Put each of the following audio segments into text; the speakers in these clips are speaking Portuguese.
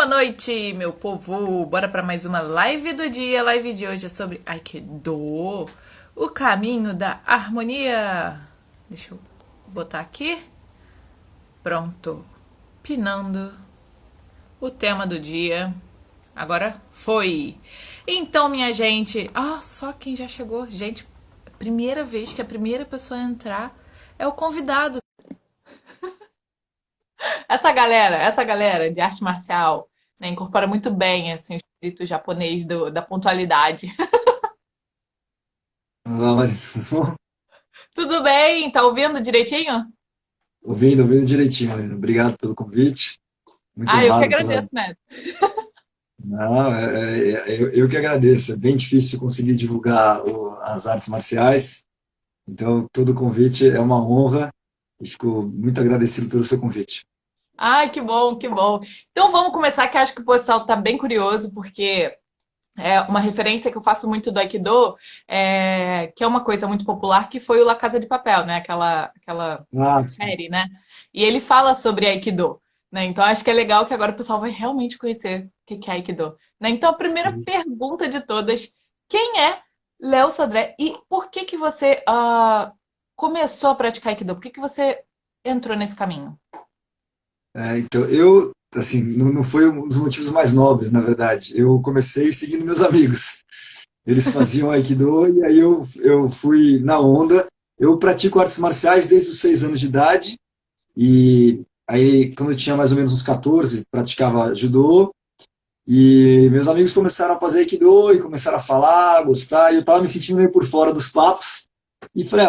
Boa noite, meu povo! Bora para mais uma live do dia. A live de hoje é sobre Aikido, o caminho da harmonia. Deixa eu botar aqui. Pronto. Pinando o tema do dia. Agora foi. Então, minha gente, só quem já chegou. Gente, primeira vez que a primeira pessoa a entrar é o convidado. Essa galera de arte marcial, né, incorpora muito bem assim, o espírito japonês da pontualidade. Olá, Tudo bem? Tá ouvindo direitinho? ouvindo direitinho, Marina. Obrigado pelo convite. Muito Eu que honrado pela. agradeço, né? Não, eu que agradeço. É bem difícil conseguir divulgar as artes marciais. Então, todo convite é uma honra e fico muito agradecido pelo seu convite. Ai, que bom, que bom. Então vamos começar, que acho que o pessoal tá bem curioso, porque é uma referência que eu faço muito do Aikido, que é uma coisa muito popular, que foi o La Casa de Papel, né? Aquela Ah, sim. série, né? E ele fala sobre Aikido, né? Então acho que é legal que agora o pessoal vai realmente conhecer o que que é Aikido, né? Então a primeira pergunta de todas, quem é Léo Sodré e por que que você começou a praticar Aikido? Por que que você entrou nesse caminho? Então, eu, assim, não foi um dos motivos mais nobres, na verdade. Eu comecei seguindo meus amigos. Eles faziam Aikido e aí eu fui na onda. Eu pratico artes marciais desde os 6 anos de idade. E aí, quando eu tinha mais ou menos uns 14, praticava judô. E meus amigos começaram a fazer Aikido e começaram a falar, gostar. E eu estava me sentindo meio por fora dos papos. E falei,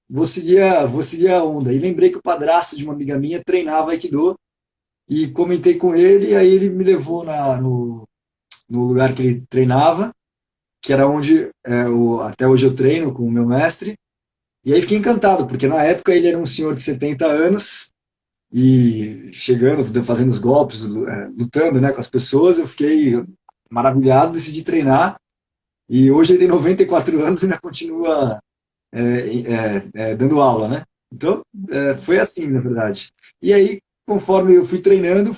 vou seguir a onda. E lembrei que o padrasto de uma amiga minha treinava Aikido. E comentei com ele. E aí ele me levou no lugar que ele treinava, que era onde até hoje eu treino com o meu mestre. E aí fiquei encantado, porque na época ele era um senhor de 70 anos e chegando, fazendo os golpes, lutando, né, com as pessoas, eu fiquei maravilhado, decidi treinar, e hoje ele tem 94 anos e ainda continua dando aula, né? Então, foi assim, na verdade. E aí, conforme eu fui treinando,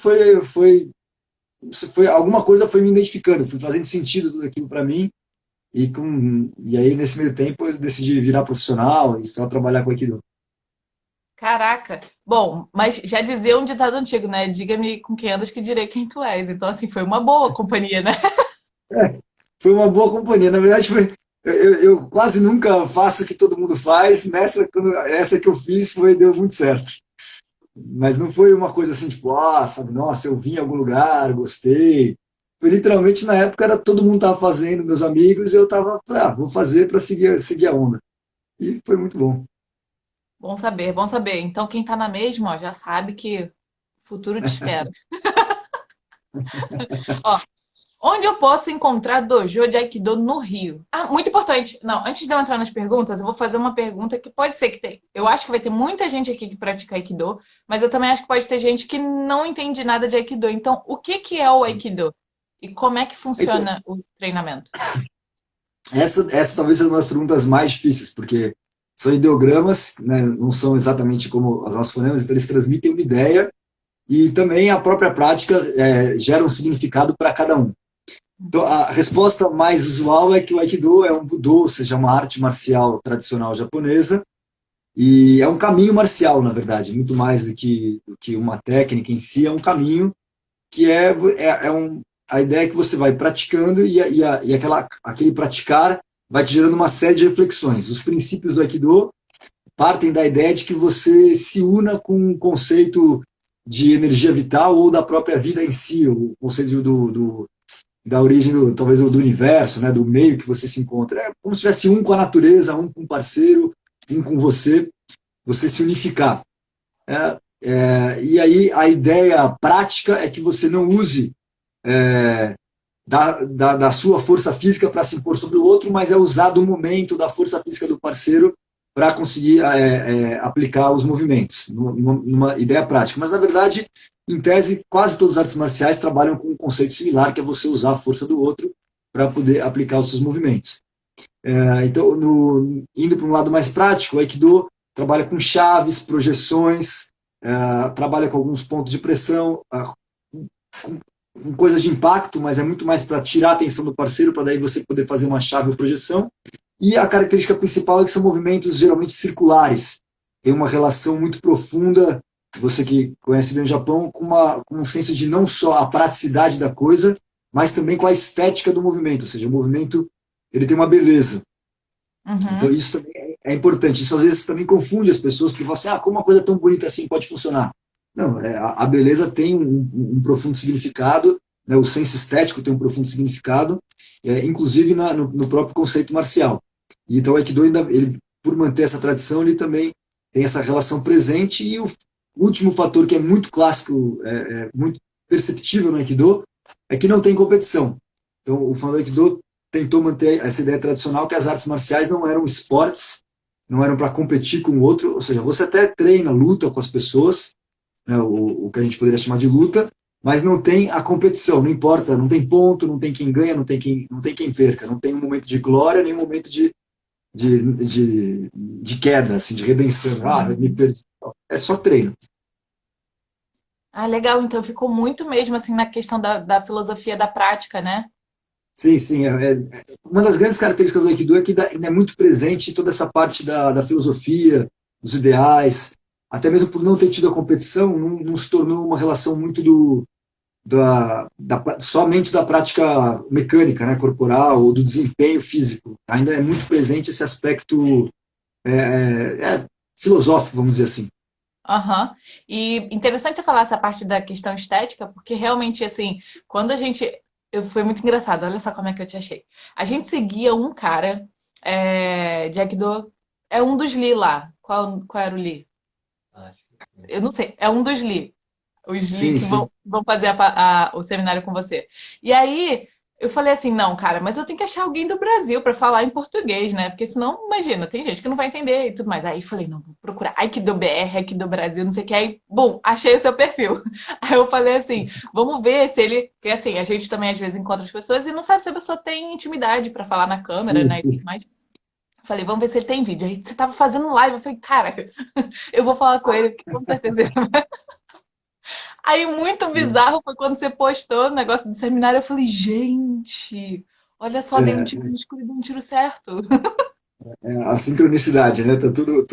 alguma coisa foi me identificando, fui fazendo sentido tudo aquilo para mim, e aí, nesse meio tempo, eu decidi virar profissional e só trabalhar com Aikido. Caraca. Bom, mas já dizia um ditado antigo, né? Diga-me com quem andas que direi quem tu és. Então, assim, foi uma boa companhia, né? Foi uma boa companhia. Na verdade, eu quase nunca faço o que todo mundo faz. Essa que eu fiz deu muito certo. Mas não foi uma coisa assim, tipo, sabe, nossa, eu vim em algum lugar, gostei. Foi literalmente na época era todo mundo estava fazendo, meus amigos, e eu falei, vou fazer para seguir a onda. E foi muito bom. Bom saber, bom saber. Então, quem tá na mesma, ó, já sabe que o futuro te espera. Ó, onde eu posso encontrar dojo de Aikido no Rio? Muito importante. Não, antes de eu entrar nas perguntas, eu vou fazer uma pergunta que pode ser que tem. Eu acho que vai ter muita gente aqui que pratica Aikido, mas eu também acho que pode ter gente que não entende nada de Aikido. Então, o que que é o Aikido? E como é que Então, funciona o treinamento? essa talvez seja uma das perguntas mais difíceis, porque são ideogramas, né, não são exatamente como os nossos fonemas, então eles transmitem uma ideia e também a própria prática gera um significado para cada um. Então, a resposta mais usual é que o Aikido é um Budô, ou seja, uma arte marcial tradicional japonesa, e é um caminho marcial, na verdade, muito mais do que uma técnica em si, é um caminho que a ideia é que você vai praticando e aquele praticar vai te gerando uma série de reflexões. Os princípios do Aikido partem da ideia de que você se una com um conceito de energia vital ou da própria vida em si, o conceito da origem, talvez, do universo, né, do meio que você se encontra. É como se tivesse um com a natureza, um com o parceiro, um com você se unificar. E aí a ideia prática é que você não use da sua força física para se impor sobre o outro, mas é usar do momento, da força física do parceiro para conseguir aplicar os movimentos, numa ideia prática. Mas, na verdade, em tese, quase todas as artes marciais trabalham com um conceito similar, que é você usar a força do outro para poder aplicar os seus movimentos. Então, indo para um lado mais prático, o Aikido trabalha com chaves, projeções, trabalha com alguns pontos de pressão, com coisas de impacto, mas é muito mais para tirar a atenção do parceiro, para daí você poder fazer uma chave ou projeção. E a característica principal é que são movimentos geralmente circulares. Tem uma relação muito profunda, você que conhece bem o Japão, com um senso de não só a praticidade da coisa, mas também com a estética do movimento, ou seja, o movimento ele tem uma beleza. Então Uhum. isso também é importante. Isso às vezes também confunde as pessoas, porque falam assim, como uma coisa tão bonita assim pode funcionar? Não, a beleza tem um profundo significado, né, o senso estético tem um profundo significado, inclusive no próprio conceito marcial. E então o Aikido, ainda, ele, por manter essa tradição, ele também tem essa relação presente. E o último fator que é muito clássico, muito perceptível no Aikido, é que não tem competição. Então o fã do Aikido tentou manter essa ideia tradicional que as artes marciais não eram esportes, não eram para competir com o outro, ou seja, você até treina, luta com as pessoas, né, o que a gente poderia chamar de luta, mas não tem a competição, não importa, não tem ponto, não tem quem ganha, não tem quem perca, não tem um momento de glória, nem um momento de queda, assim, de redenção. Eu me perdi. É só treino. Ah, legal. Então ficou muito mesmo assim na questão da filosofia da prática, né? Sim, sim. Uma das grandes características do Aikido é que ainda é muito presente toda essa parte da filosofia, dos ideais, até mesmo por não ter tido a competição, não se tornou uma relação muito somente da prática mecânica, né, corporal, ou do desempenho físico. Ainda é muito presente esse aspecto filosófico, vamos dizer assim. Aham. E interessante você falar essa parte da questão estética, porque realmente, assim, quando a gente. Foi muito engraçado, olha só como é que eu te achei. A gente seguia um cara de Aikido, é um dos Lee lá. Qual era o Lee? Eu não sei, é um dos Lee. Os Lee Sim, que sim. vão fazer o seminário com você. E aí eu falei assim, não, cara, mas eu tenho que achar alguém do Brasil pra falar em português, né? Porque senão, imagina, tem gente que não vai entender e tudo mais. Aí eu falei, não, vou procurar Aikido BR, Aikido Brasil, não sei o que. Aí, bom, achei o seu perfil. Aí eu falei assim, vamos ver se ele. Porque assim, a gente também às vezes encontra as pessoas e não sabe se a pessoa tem intimidade pra falar na câmera, Sim, né? E tudo sim. mais. Eu falei, vamos ver se ele tem vídeo. Aí você tava fazendo live. Eu falei, cara, eu vou falar com ele, que com certeza ele. Aí, muito bizarro foi quando você postou o negócio do seminário. Eu falei, gente, olha só, dei um tiro É, no escuro e dei um tiro certo. a sincronicidade, né? Tá tudo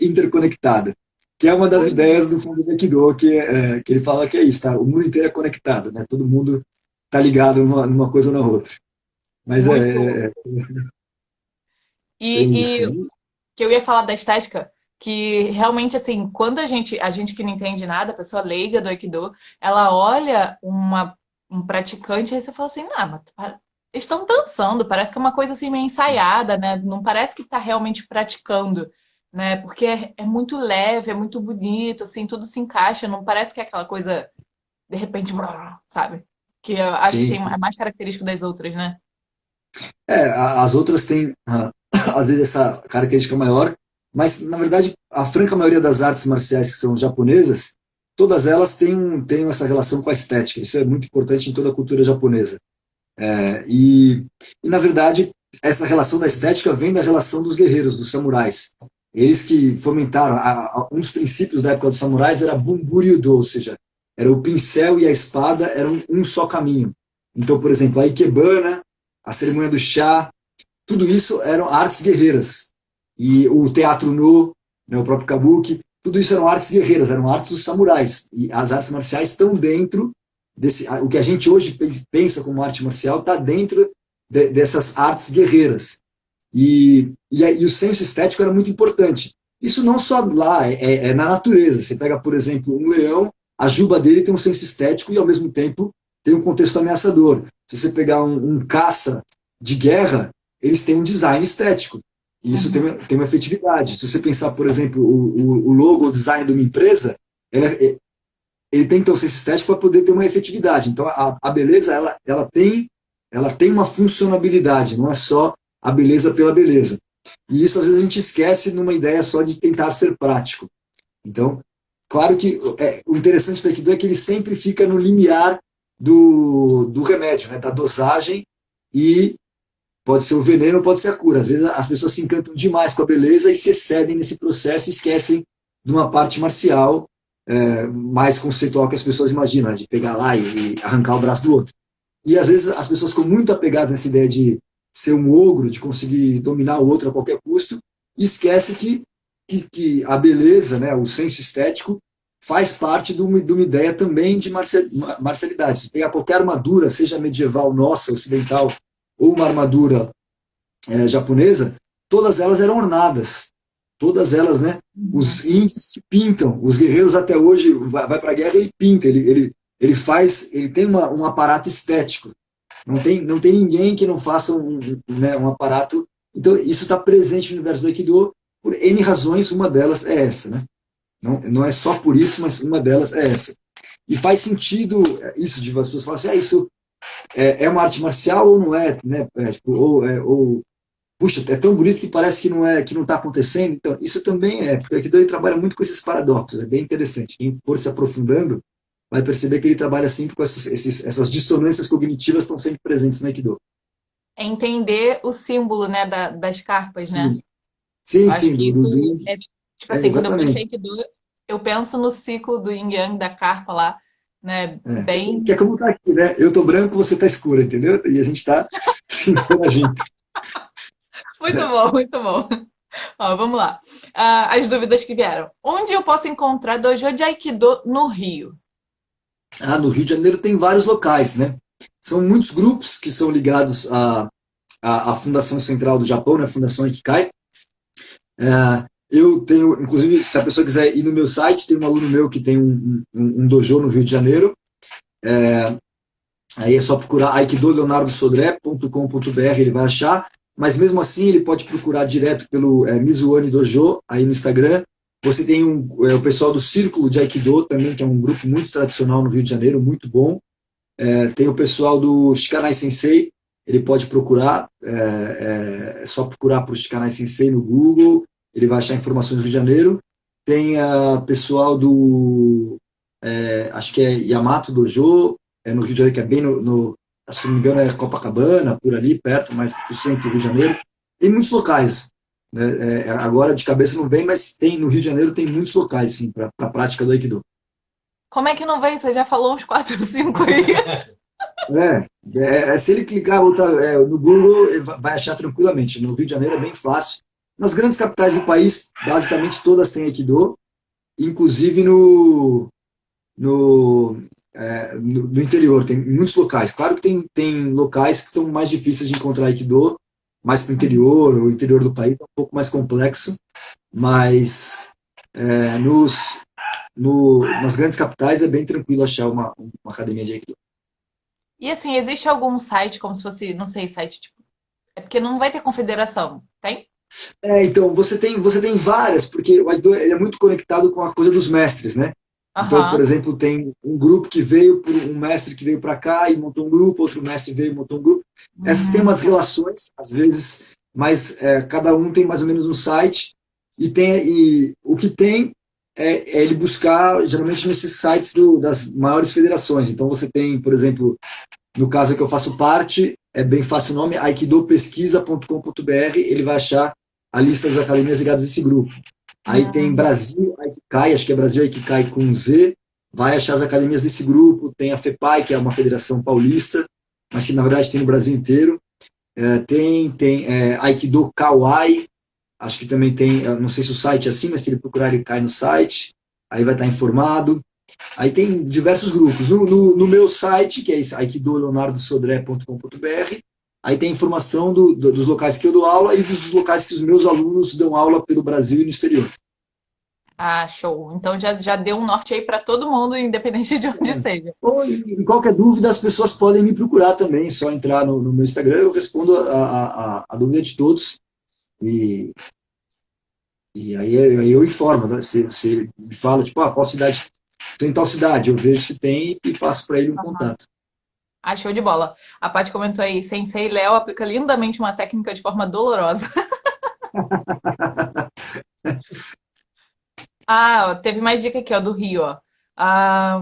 interconectado. Que é uma das Pois ideias do fundo do Aikido, que ele fala que é isso, tá? O mundo inteiro é conectado, né? Todo mundo tá ligado numa coisa ou na outra. Mas muito louco. tem E isso. que eu ia falar da estética, que realmente, assim, quando a gente que não entende nada, a pessoa leiga do Aikido, ela olha um praticante, aí você fala assim, ah, mas eles estão dançando, parece que é uma coisa assim meio ensaiada, né? Não parece que tá realmente praticando, né? Porque é muito leve, é muito bonito, assim, tudo se encaixa, não parece que é aquela coisa, de repente, sabe? Que eu acho que Sim. é mais característico das outras, né? As outras têm, às vezes, essa característica maior, mas, na verdade, a franca maioria das artes marciais que são japonesas, todas elas têm essa relação com a estética. Isso é muito importante em toda a cultura japonesa. E, na verdade, essa relação da estética vem da relação dos guerreiros, dos samurais. Eles que fomentaram, um dos princípios da época dos samurais era Bunburi-Udo, ou seja, era o pincel e a espada eram um só caminho. Então, por exemplo, a Ikebana, a cerimônia do chá, tudo isso eram artes guerreiras. E o teatro no, né, o próprio kabuki, tudo isso eram artes guerreiras, eram artes dos samurais. E as artes marciais estão dentro o que a gente hoje pensa como arte marcial está dentro dessas artes guerreiras. E o senso estético era muito importante. Isso não só lá, é na natureza. Você pega, por exemplo, um leão, a juba dele tem um senso estético e, ao mesmo tempo, tem um contexto ameaçador. Se você pegar um caça de guerra, eles têm um design estético. E isso Uhum. tem uma efetividade. Se você pensar, por exemplo, o logo, o design de uma empresa, ele tem que ter um senso estético para poder ter uma efetividade. Então, a beleza, ela tem uma funcionabilidade, não é só a beleza pela beleza. E isso, às vezes, a gente esquece numa ideia só de tentar ser prático. Então, claro que o interessante do Aikido é que ele sempre fica no limiar do remédio, né, da dosagem, e pode ser o veneno, pode ser a cura. Às vezes as pessoas se encantam demais com a beleza e se excedem nesse processo e esquecem de uma parte marcial mais conceitual que as pessoas imaginam, né? De pegar lá e arrancar o braço do outro. E às vezes as pessoas ficam muito apegadas nessa ideia de ser um ogro, de conseguir dominar o outro a qualquer custo, e esquece que a beleza, né, o senso estético, faz parte de uma ideia também de marcialidade. Se pegar qualquer armadura, seja medieval, nossa, ocidental, ou uma armadura japonesa, todas elas eram ornadas. Todas elas, né? Os índios se pintam, os guerreiros até hoje vai para a guerra e pinta, ele faz, ele tem um aparato estético. Não tem ninguém que não faça né, um aparato. Então, isso está presente no universo do Aikido por N razões, uma delas é essa, né? Não é só por isso, mas uma delas é essa. E faz sentido isso de as pessoas falarem assim, isso é uma arte marcial ou não é, né? Tipo, ou puxa, é tão bonito que parece que não está acontecendo. Então, isso também porque o Aikido ele trabalha muito com esses paradoxos, é bem interessante. Quem for se aprofundando vai perceber que ele trabalha sempre com essas dissonâncias cognitivas que estão sempre presentes no Aikido. É entender o símbolo, né, das carpas, né? Sim, sim, Eu acho sim, que isso é, tipo assim, quando eu penso em exatamente. Aikido, eu penso no ciclo do Yin Yang da carpa lá, né? Que é Bem. como tá aqui, né? Eu tô branco, você tá escura, entendeu? E a gente tá se interagindo. Muito bom, muito bom. Ó, vamos lá. As dúvidas que vieram. Onde eu posso encontrar dojo de Aikido no Rio? No Rio de Janeiro tem vários locais, né? São muitos grupos que são ligados à Fundação Central do Japão, né? A Fundação Ikikai. Eu tenho, inclusive, se a pessoa quiser ir no meu site, tem um aluno meu que tem um dojo no Rio de Janeiro. Aí é só procurar aikidoleonardosodré.com.br, ele vai achar. Mas mesmo assim, ele pode procurar direto pelo Mizuane Dojo, aí no Instagram. Você tem o pessoal do Círculo de Aikido também, que é um grupo muito tradicional no Rio de Janeiro, muito bom. Tem o pessoal do Shikanai Sensei, ele pode procurar, é só procurar por Shikanai Sensei no Google, ele vai achar informações do Rio de Janeiro. Tem o pessoal do, acho que é Yamato Dojo, no Rio de Janeiro, que é bem se não me engano, é Copacabana, por ali, perto, mais pro centro do Rio de Janeiro. Tem muitos locais, né? Agora de cabeça não vem, mas no Rio de Janeiro tem muitos locais, sim, para a prática do Aikido. Como é que não vem? Você já falou uns 4 ou 5 aí. Se ele clicar no Google, ele vai achar tranquilamente. No Rio de Janeiro é bem fácil. Nas grandes capitais do país, basicamente todas têm Aikido, inclusive no interior, tem muitos locais. Claro que tem locais que estão mais difíceis de encontrar Aikido, mais para o interior do país é um pouco mais complexo, mas é, nos, nas grandes capitais é bem tranquilo achar uma academia de Aikido. E assim, existe algum site, como se fosse, não sei, site tipo. É porque não vai ter confederação, tem? Então, você tem várias, porque o Aikido ele é muito conectado com a coisa dos mestres, né? Então, por Aham. exemplo, tem um grupo que veio, um mestre que veio para cá e montou um grupo, outro mestre veio e montou um grupo. Essas têm umas Tá. relações, às vezes, mas cada um tem mais ou menos um site, e o que tem é ele buscar, geralmente, nesses sites das maiores federações. Então, você tem, por exemplo, no caso que eu faço parte, é bem fácil o nome, aikidopesquisa.com.br, ele vai achar a lista das academias ligadas a esse grupo. Aí tem Hum. Brasil Aikikai, acho que é Brasil Aikikai com Z, vai achar as academias desse grupo, tem a FEPAI, que é uma federação paulista, mas que na verdade tem no Brasil inteiro. Tem Aikido Kauai, acho que também tem, não sei se o site é assim, mas se ele procurar ele cai no site, aí vai estar informado. Aí tem diversos grupos. No meu site, que é aikidoleonardosodré.com.br, aí tem informação dos locais que eu dou aula e dos locais que os meus alunos dão aula pelo Brasil e no exterior. Ah, show. Então já deu um norte aí para todo mundo, independente de onde seja. Ou, em qualquer dúvida, as pessoas podem me procurar também, só entrar no meu Instagram, eu respondo a dúvida de todos. E, aí eu informo, né? Se me fala, tipo, qual cidade, estou em tal cidade, eu vejo se tem e passo para ele um Aham. contato. Ah, show de bola. A Paty comentou aí, Sensei Léo aplica lindamente uma técnica de forma dolorosa. Ah, ó, teve mais dica aqui, ó, do Rio, ó. Ah,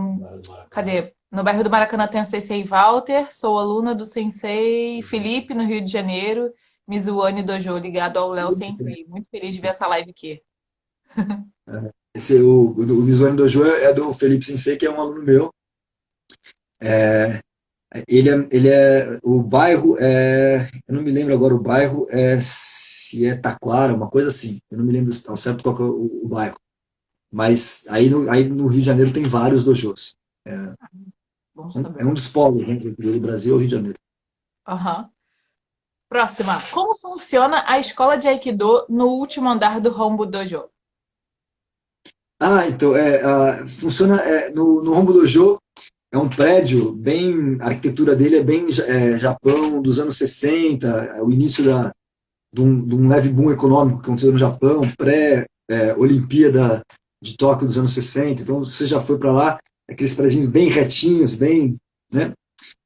cadê? No bairro do Maracanã tem o Sensei Walter, sou aluna do Sensei Felipe, no Rio de Janeiro. Mizuane Dojo, ligado ao Léo Sensei. Muito feliz de ver essa live aqui. O Mizuano Dojo é do Felipe Sensei, que é um aluno meu. É, o bairro eu não me lembro agora o bairro, se é Taquara, uma coisa assim. Eu não me lembro ao certo qual que é o bairro. Mas aí no Rio de Janeiro tem vários dojos. Bom É saber. um dos polos, né, do Brasil é o Rio de Janeiro. Aham. Próxima. Como funciona a escola de Aikido no último andar do Hombu Dojo? Então, funciona no Hombu Dojo. É um prédio a arquitetura dele é bem Japão dos anos 60, o início de um leve boom econômico que aconteceu no Japão, pré-Olimpíada de Tóquio dos anos 60. Então, você já foi para lá, aqueles prédios bem retinhos, bem, né?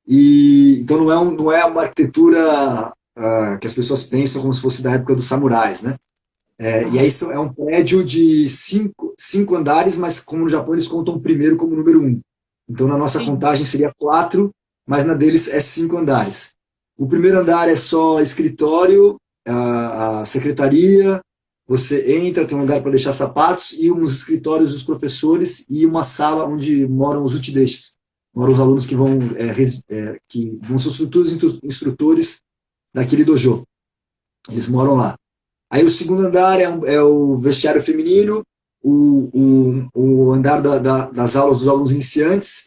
Então, não é uma arquitetura que as pessoas pensam como se fosse da época dos samurais, né? E aí Aham. é um prédio de cinco andares, mas como no Japão eles contam o primeiro como número um. Então na nossa Sim. contagem seria quatro, mas na deles é 5 andares. O primeiro andar é só escritório, a secretaria, você entra, tem um lugar para deixar sapatos e uns escritórios dos professores e uma sala onde moram os utideixes. Moram os alunos que vão ser os futuros instrutores daquele dojo. Eles moram lá. Aí o segundo andar é o vestiário feminino, o andar das aulas dos alunos iniciantes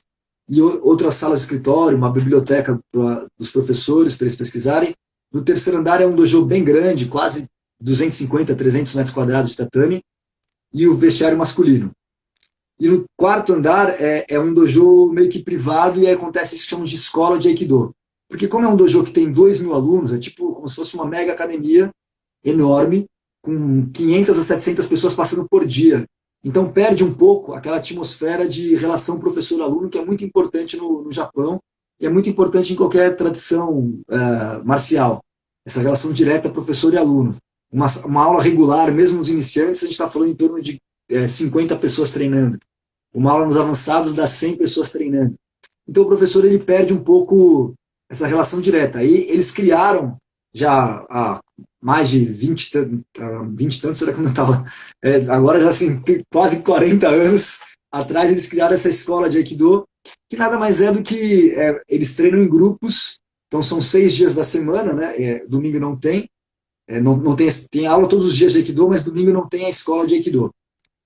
e outras salas de escritório, uma biblioteca dos professores para eles pesquisarem. No terceiro andar é um dojo bem grande, quase 250, 300 metros quadrados de tatame, e o vestiário masculino. E no quarto andar é um dojo meio que privado e aí acontece isso que chamam de escola de Aikido. Porque como é um dojo que tem 2.000 alunos, é tipo como se fosse uma mega academia enorme, com 500 a 700 pessoas passando por dia. Então perde um pouco aquela atmosfera de relação professor-aluno que é muito importante no Japão e é muito importante em qualquer tradição marcial. Essa relação direta professor e aluno. Uma aula regular, mesmo nos iniciantes, a gente está falando em torno de 50 pessoas treinando. Uma aula nos avançados dá 100 pessoas treinando. Então o professor ele perde um pouco essa relação direta. Aí eles criaram já há mais de 20 tantos, será que eu não estava? Agora já assim, quase 40 anos atrás eles criaram essa escola de Aikido, que nada mais é do que eles treinam em grupos, então são 6 dias da semana, né? Domingo não tem, não tem aula todos os dias de Aikido, mas domingo não tem a escola de Aikido.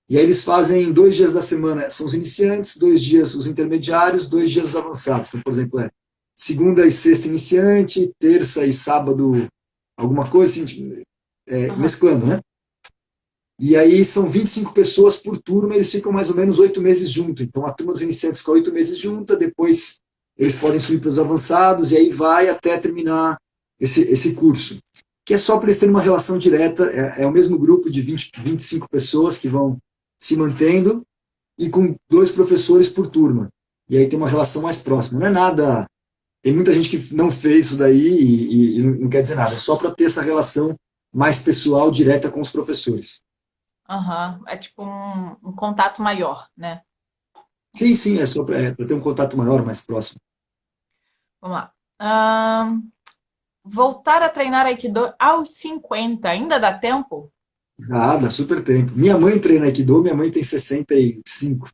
E aí eles fazem 2 dias da semana, são os iniciantes, 2 dias os intermediários, 2 dias os avançados. Então, por exemplo, segunda e sexta iniciante, terça e sábado alguma coisa assim, Aham. mesclando, né? E aí são 25 pessoas por turma, eles ficam mais ou menos 8 meses juntos. Então a turma dos iniciantes fica 8 meses junta, depois eles podem subir para os avançados, e aí vai até terminar esse curso. Que é só para eles terem uma relação direta, é o mesmo grupo de 25 pessoas que vão se mantendo, e com 2 professores por turma. E aí tem uma relação mais próxima. Não é nada. Tem muita gente que não fez isso daí e não quer dizer nada. É só para ter essa relação mais pessoal, direta com os professores. Aham. É tipo um contato maior, né? Sim, sim, é só para ter um contato maior, mais próximo. Vamos lá. Voltar a treinar Aikido aos 50, ainda dá tempo? Dá super tempo. Minha mãe treina Aikido, minha mãe tem 65.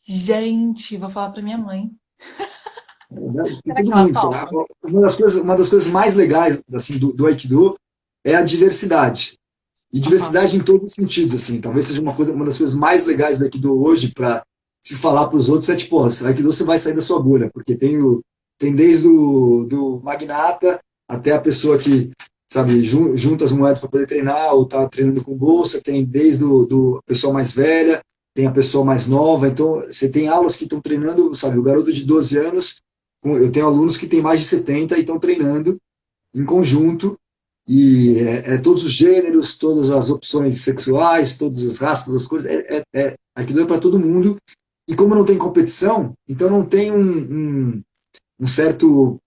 Gente, vou falar pra minha mãe. E Será que todo ela mundo. topa? Uma das coisas mais legais assim, do Aikido é a diversidade. E Aham. diversidade em todos os sentidos, assim. Talvez seja uma das coisas mais legais do Aikido hoje para se falar para os outros é tipo, ó, Aikido você vai sair da sua bolha, porque tem desde do magnata até a pessoa que, sabe, junta as moedas para poder treinar ou tá treinando com bolsa, tem desde do pessoa mais velha, tem a pessoa mais nova, então você tem aulas que estão treinando, sabe, o garoto de 12 anos, eu tenho alunos que têm mais de 70 e estão treinando em conjunto, e todos os gêneros, todas as opções sexuais, todas as raças, todas as cores, Aikido é para todo mundo. E como não tem competição, então não tem um certo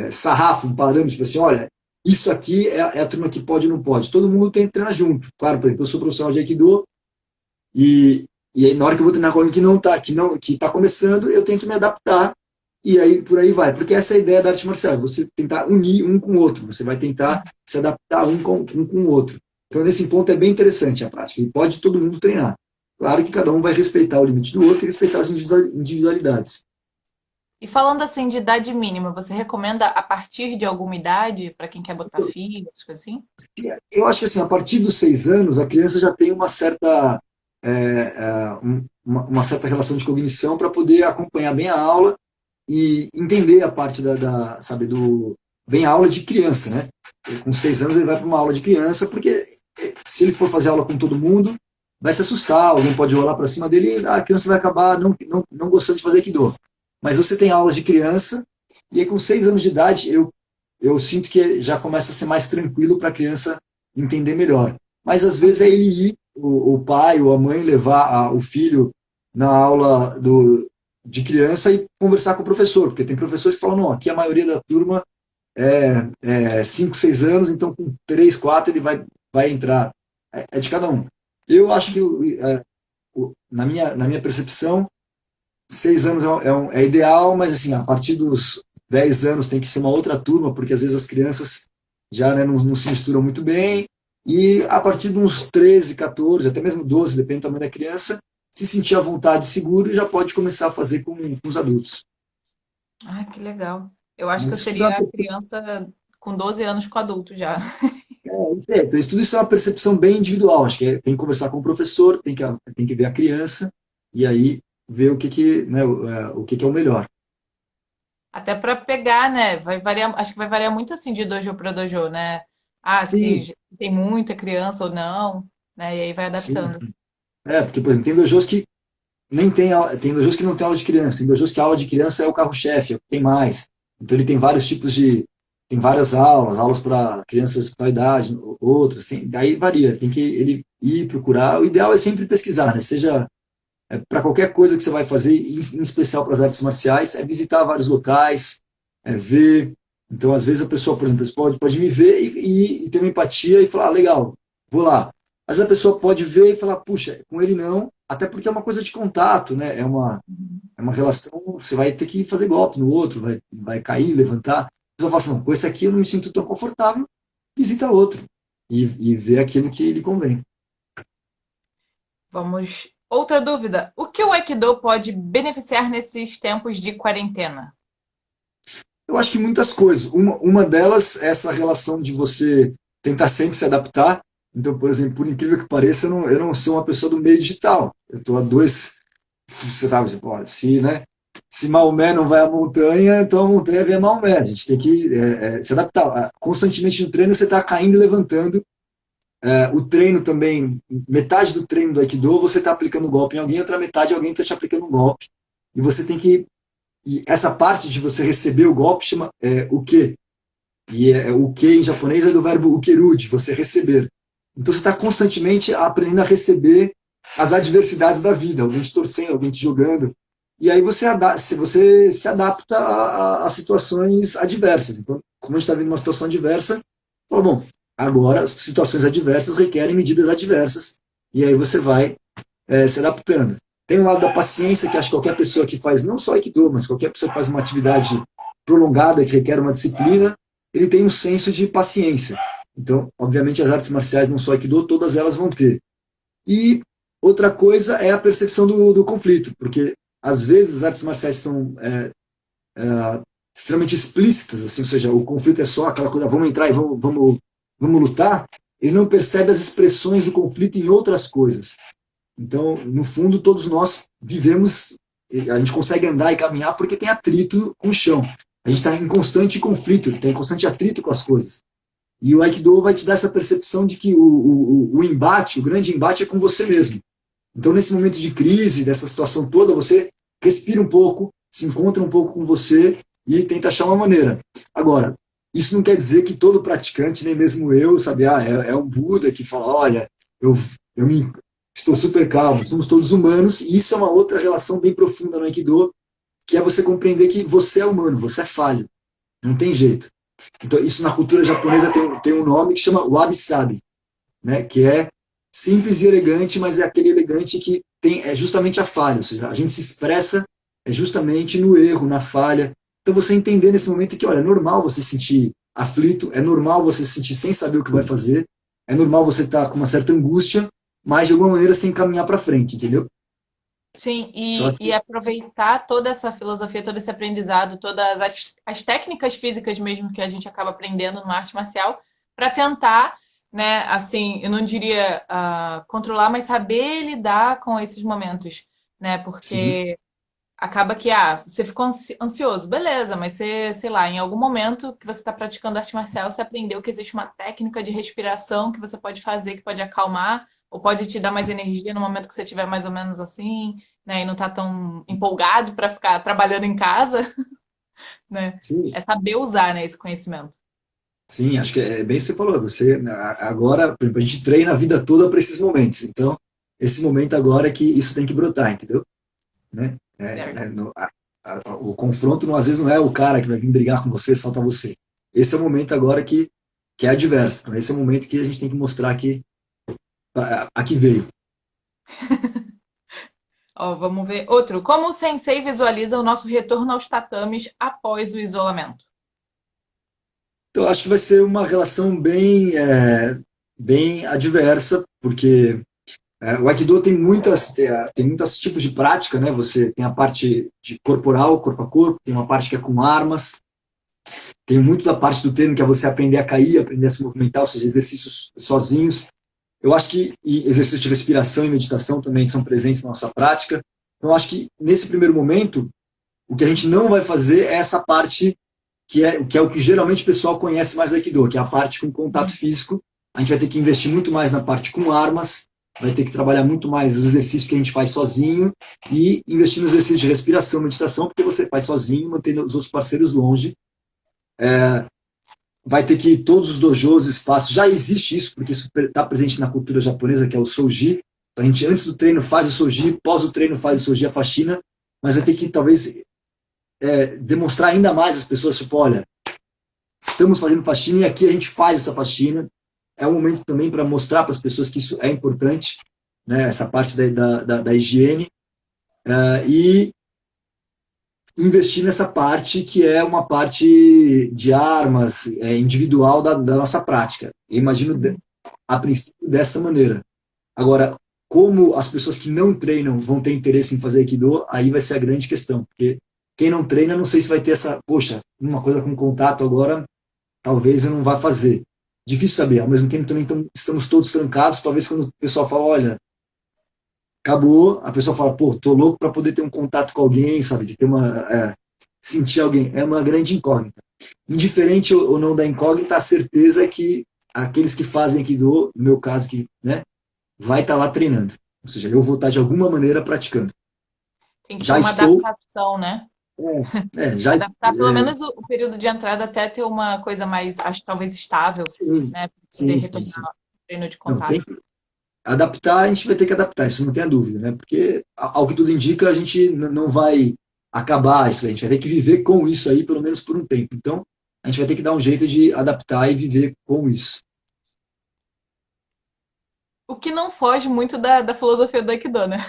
sarrafo, um parâmetro, tipo assim, olha, isso aqui é a turma que pode ou não pode. Todo mundo tem que treinar junto. Claro, por exemplo, eu sou profissional de Aikido e aí na hora que eu vou treinar com alguém que não tá, que tá começando, eu tento me adaptar e aí por aí vai. Porque essa é a ideia da arte marcial, você tentar unir um com o outro, você vai tentar se adaptar um com o outro. Então, nesse ponto é bem interessante a prática, e pode todo mundo treinar. Claro que cada um vai respeitar o limite do outro e respeitar as individualidades. E falando assim de idade mínima, você recomenda a partir de alguma idade para quem quer botar filho, essas coisas assim? Eu acho que assim, a partir dos 6 anos, a criança já tem uma certa relação de cognição para poder acompanhar bem a aula e entender a parte sabe, bem a aula de criança, né? Com 6 anos ele vai para uma aula de criança, porque se ele for fazer aula com todo mundo, vai se assustar, alguém pode rolar para cima dele e a criança vai acabar não gostando de fazer Aikido. Mas você tem aulas de criança, e aí com 6 anos de idade eu sinto que já começa a ser mais tranquilo para a criança entender melhor. Mas às vezes é ele ir, o pai ou a mãe levar o filho na aula de criança e conversar com o professor, porque tem professores que falam, não, aqui a maioria da turma é 5, 6 anos, então com 3, 4 ele vai entrar. É de cada um. Eu acho que, na minha percepção, 6 anos é ideal, mas assim, a partir dos 10 anos tem que ser uma outra turma, porque às vezes as crianças já, né, não se misturam muito bem, e a partir de uns 13, 14, até mesmo 12, depende do tamanho da criança, se sentir à vontade e seguro, já pode começar a fazer com os adultos. Ah, que legal. Eu acho que Mas eu isso dá seria a criança com 12 anos com adulto já. então, tudo isso é uma percepção bem individual. Acho que tem que conversar com o professor, tem que ver a criança e aí ver né, o que é o melhor. Até para pegar, né? Vai variar, acho que vai variar muito assim de dojo para dojo, né? Ah, se Sim, tem muita criança ou não, né? E aí vai sim. adaptando. Porque, por exemplo, tem dojos que nem tem dojos que não tem aula de criança, tem dojos que a aula de criança é o carro-chefe, é o que tem mais. Então ele tem vários tipos tem várias aulas para crianças de tal idade, outras, daí varia, tem que ele ir procurar. O ideal é sempre pesquisar, né? Seja para qualquer coisa que você vai fazer, em especial para as artes marciais, é visitar vários locais, ver. Então, às vezes, a pessoa, por exemplo, pode me ver e ter uma empatia e falar, legal, vou lá. Mas a pessoa pode ver e falar, puxa, com ele não, até porque é uma coisa de contato, né? É uma relação, você vai ter que fazer golpe no outro, vai cair, levantar. A pessoa fala assim, não, com esse aqui eu não me sinto tão confortável, visita outro e vê aquilo que lhe convém. Vamos. Outra dúvida. O que o Aikido pode beneficiar nesses tempos de quarentena? Eu acho que muitas coisas. Uma delas é essa relação de você tentar sempre se adaptar. Então, por exemplo, por incrível que pareça, eu não sou uma pessoa do meio digital. Eu estou a dois. Você sabe, né? Se Maomé não vai à montanha, então a montanha vem a Maomé. A gente tem que se adaptar. Constantemente no treino você está caindo e levantando. O treino também, metade do treino do Aikido você está aplicando um golpe em alguém, outra metade alguém está te aplicando um golpe. E você tem que. E essa parte de você receber o golpe chama o que. E o que em japonês é do verbo ukeru, de você receber. Então você está constantemente aprendendo a receber as adversidades da vida, alguém te torcendo, alguém te jogando. E aí você se adapta a situações adversas. Então, como a gente está vendo uma situação adversa, fala, bom, agora as situações adversas requerem medidas adversas. E aí você vai se adaptando. Tem o lado da paciência, que acho que qualquer pessoa que faz, não só Aikido, mas qualquer pessoa que faz uma atividade prolongada, que requer uma disciplina, ele tem um senso de paciência. Então, obviamente, as artes marciais, não só Aikido, todas elas vão ter. E outra coisa é a percepção do conflito, porque às vezes as artes marciais são extremamente explícitas, assim, ou seja, o conflito é só aquela coisa, vamos entrar e vamos lutar, ele não percebe as expressões do conflito em outras coisas. Então, no fundo, todos nós vivemos, a gente consegue andar e caminhar porque tem atrito com o chão. A gente está em constante conflito, tem constante atrito com as coisas. E o Aikido vai te dar essa percepção de que o embate, o grande embate é com você mesmo. Então, nesse momento de crise, dessa situação toda, você respira um pouco, se encontra um pouco com você e tenta achar uma maneira. Agora, isso não quer dizer que todo praticante, nem mesmo eu, sabe, é um Buda que fala, olha, eu estou super calmo, somos todos humanos, e isso é uma outra relação bem profunda no Aikido, que é você compreender que você é humano, você é falho, não tem jeito. Então, isso na cultura japonesa tem um nome que chama wabi-sabi, né, que é simples e elegante, mas é aquele elegante que é justamente a falha, ou seja, a gente se expressa justamente no erro, na falha. Então, você entender nesse momento que, olha, é normal você se sentir aflito, é normal você se sentir sem saber o que vai fazer, é normal você estar com uma certa angústia, mas de alguma maneira você tem que caminhar para frente, entendeu? Sim, Então, e aproveitar toda essa filosofia, todo esse aprendizado, todas as técnicas físicas mesmo que a gente acaba aprendendo numa arte marcial, para tentar, né, assim, eu não diria controlar, mas saber lidar com esses momentos, né? sim, Porque acaba que, você ficou ansioso, beleza, mas você, sei lá, em algum momento que você está praticando arte marcial, você aprendeu que existe uma técnica de respiração que você pode fazer, que pode acalmar, ou pode te dar mais energia no momento que você estiver mais ou menos assim, né, e não tá tão empolgado para ficar trabalhando em casa, né? sim, É saber usar, né, esse conhecimento. sim, acho que é bem isso que você falou. Você, agora, por exemplo, a gente treina a vida toda para esses momentos. Então, esse momento agora é que isso tem que brotar, entendeu? Né? Certo. O confronto, às vezes, não é o cara que vai vir brigar com você, saltar você. Esse é o momento agora que é adverso. Então, esse é o momento que a gente tem que mostrar que aqui veio. Ó, vamos ver. Outro. Como o sensei visualiza o nosso retorno aos tatames após o isolamento? Então, eu acho que vai ser uma relação bem adversa, porque o Aikido tem muitos tipos de prática, né? Você tem a parte de corporal, corpo a corpo, tem uma parte que é com armas, tem muito da parte do treino que é você aprender a cair, aprender a se movimentar, ou seja, exercícios sozinhos. Eu acho que exercícios de respiração e meditação também são presentes na nossa prática. Então, eu acho que nesse primeiro momento, o que a gente não vai fazer é essa parte que é o que geralmente o pessoal conhece mais do Aikido, que é a parte com contato físico. A gente vai ter que investir muito mais na parte com armas, vai ter que trabalhar muito mais os exercícios que a gente faz sozinho e investir nos exercícios de respiração, meditação, porque você faz sozinho, mantendo os outros parceiros longe. Vai ter que todos os dojos, espaços, já existe isso, porque isso está presente na cultura japonesa, que é o Soji. Então, a gente, antes do treino, faz o Soji, pós o treino, faz o Soji, a faxina, mas vai ter que, talvez, demonstrar ainda mais às pessoas, tipo, olha, estamos fazendo faxina e aqui a gente faz essa faxina. É um momento também para mostrar para as pessoas que isso é importante, né, essa parte da higiene, e investir nessa parte que é uma parte de armas, individual da nossa prática. Eu imagino, a princípio, dessa maneira. Agora, como as pessoas que não treinam vão ter interesse em fazer Aikido, aí vai ser a grande questão, porque quem não treina, não sei se vai ter essa, poxa, uma coisa com contato agora, talvez eu não vá fazer. Difícil saber, ao mesmo tempo também estamos todos trancados, talvez quando o pessoal fala, olha, acabou, a pessoa fala, pô, tô louco para poder ter um contato com alguém, sabe, de ter sentir alguém, é uma grande incógnita. Indiferente ou não da incógnita, a certeza é que aqueles que fazem Aikido, no meu caso, que, né, vai estar lá treinando. Ou seja, eu vou estar de alguma maneira praticando. Tem que ter Já uma estou, adaptação, né? já, Adaptar pelo menos o período de entrada até ter uma coisa mais, acho que talvez estável, sim, né? Para poder sim, sim, retornar sim. ao treino de Não, tem contato. que adaptar, a gente vai ter que adaptar, isso não tenha dúvida, né? Porque, ao que tudo indica, a gente não vai acabar isso, a gente vai ter que viver com isso aí, pelo menos por um tempo. Então, a gente vai ter que dar um jeito de adaptar e viver com isso. O que não foge muito da filosofia do Aikido, né?